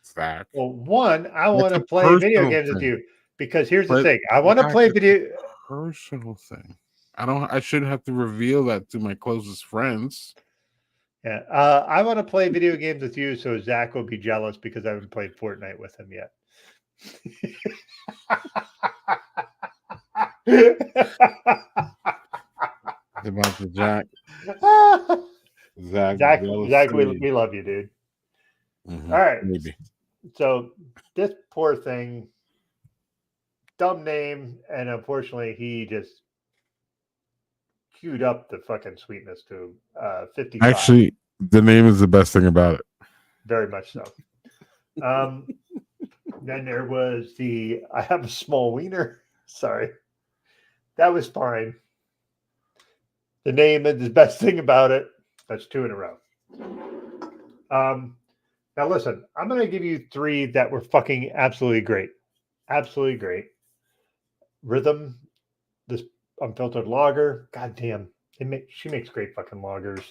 Speaker 2: Zach.
Speaker 3: Well, one, I want to
Speaker 2: a
Speaker 3: play video
Speaker 2: personal
Speaker 3: games with
Speaker 2: thing.
Speaker 3: you because here's the
Speaker 2: But
Speaker 3: thing. I want to
Speaker 2: Zach,
Speaker 3: play
Speaker 2: it's
Speaker 3: video.
Speaker 2: a personal thing. I shouldn't have to reveal that to my closest friends.
Speaker 3: Yeah, I want to play video games with you, so Zach will be jealous because I haven't played Fortnite with him yet.
Speaker 2: It's about the Jack. Zach,
Speaker 3: Zach, we love you, dude.
Speaker 2: Mhm,
Speaker 3: All right.
Speaker 2: maybe.
Speaker 3: So this poor thing, dumb name, and unfortunately, he just queued up the fucking sweetness to 55.
Speaker 2: Actually, the name is the best thing about it.
Speaker 3: Very much so. Then there was I have a small wiener. Sorry. That was fine. The name is the best thing about it. That's 2 in a row. Now listen, I'm going to give you 3 that were fucking absolutely great. Absolutely great. Rhythm, this unfiltered lager. God damn. She makes great fucking lagers.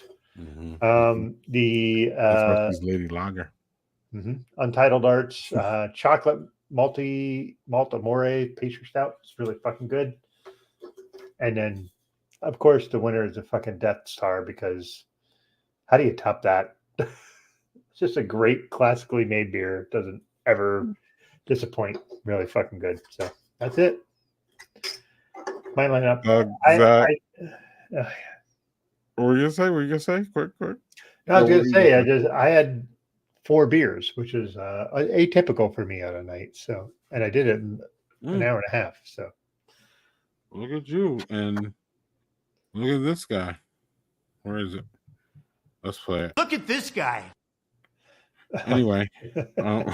Speaker 2: That's Lady Lager.
Speaker 3: Untitled Arts, chocolate malt amore pastry stout. It's really fucking good. And then, of course, the winner is a fucking Death Star because how do you top that? It's just a great classically made beer. It doesn't ever disappoint. Really fucking good. So that's it. My lineup.
Speaker 2: What were you gonna say? Quick.
Speaker 3: No, I was gonna say I had 4 beers, which is atypical for me on a night. So, and I did it in an hour and a half. So,
Speaker 2: look at you and look at this guy. Where is it? Let's play it.
Speaker 4: Look at this guy.
Speaker 2: Anyway, so,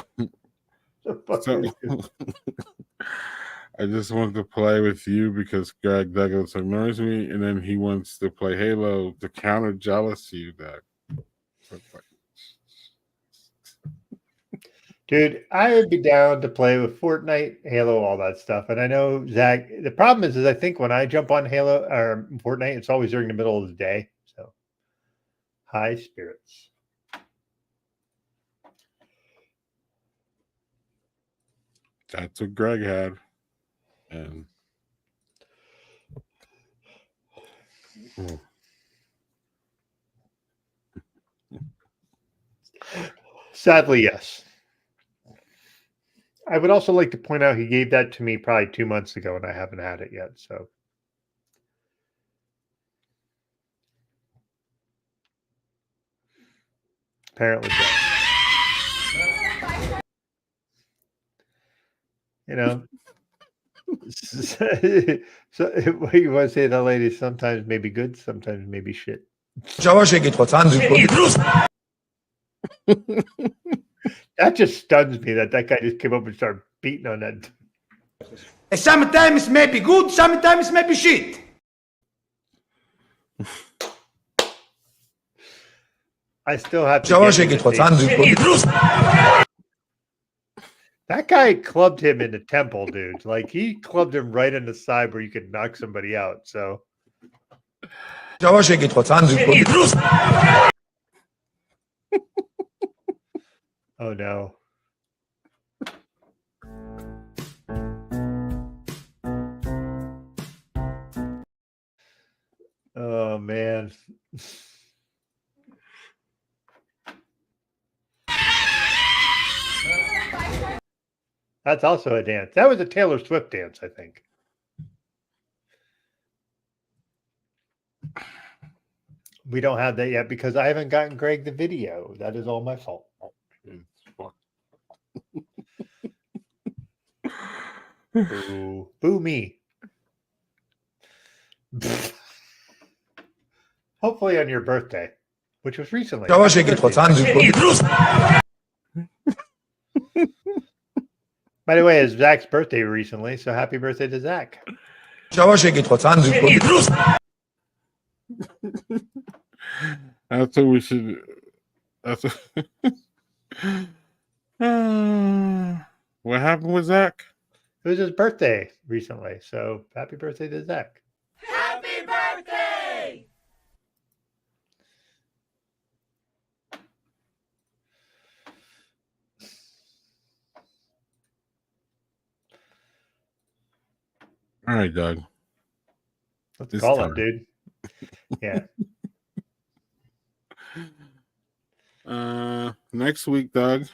Speaker 2: I just wanted to play with you because Greg Douglas ignores me, and then he wants to play Halo to counter jealousy.
Speaker 3: Dude, I would be down to play with Fortnite, Halo, all that stuff. And I know Zach. The problem is I think when I jump on Halo or Fortnite, it's always during the middle of the day. So, high spirits.
Speaker 2: That's what Greg had. And
Speaker 3: sadly, yes. I would also like to point out he gave that to me probably 2 months ago, and I haven't had it yet. So, apparently, so. You know. So what you want to say, that lady sometimes may be good, sometimes maybe shit. That just stuns me that guy just came up and started beating on that.
Speaker 4: Sometimes maybe good, sometimes maybe shit.
Speaker 3: I still have to. That guy clubbed him in the temple, dude. Like he clubbed him right in the side where you could knock somebody out. So. Oh no. Oh man. That's also a dance. That was a Taylor Swift dance, I think. We don't have that yet because I haven't gotten Greg the video. That is all my fault. Boo. Boo me. Hopefully on your birthday, which was recently. By the way, it's Zach's birthday recently, so happy birthday to Zach.
Speaker 2: That's what we should. That's what, What happened with Zach?
Speaker 3: It was his birthday recently, so happy birthday to Zach.
Speaker 4: Happy birthday!
Speaker 2: All right, Doug.
Speaker 3: Let's
Speaker 2: It's
Speaker 3: call
Speaker 2: time.
Speaker 3: it, dude. Yeah.
Speaker 2: Next week, Doug.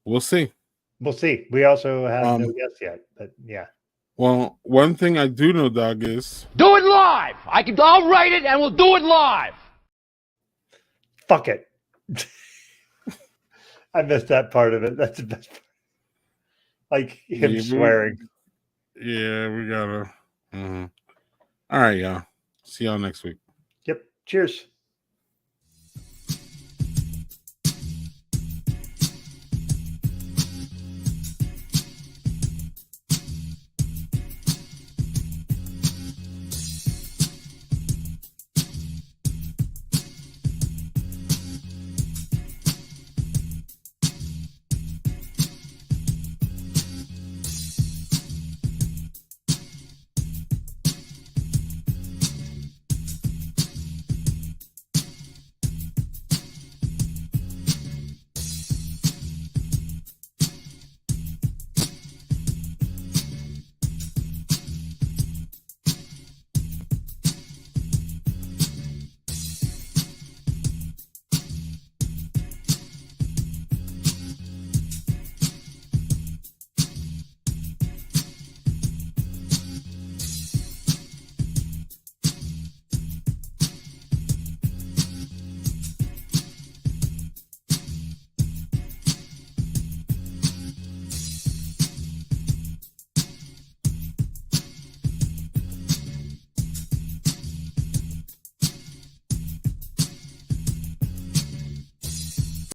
Speaker 2: We'll see.
Speaker 3: We'll see. We also have no
Speaker 2: Um,
Speaker 3: guests yet, but yeah.
Speaker 2: Well, one thing I do know, Doug, is
Speaker 5: Do it live. I'll write it and we'll do it live.
Speaker 3: Fuck it. I missed that part of it. That's the best part. Like him
Speaker 2: Yeah,
Speaker 3: swearing.
Speaker 2: Yeah, we gotta. All right, y'all. See y'all next week.
Speaker 3: Yep. Cheers.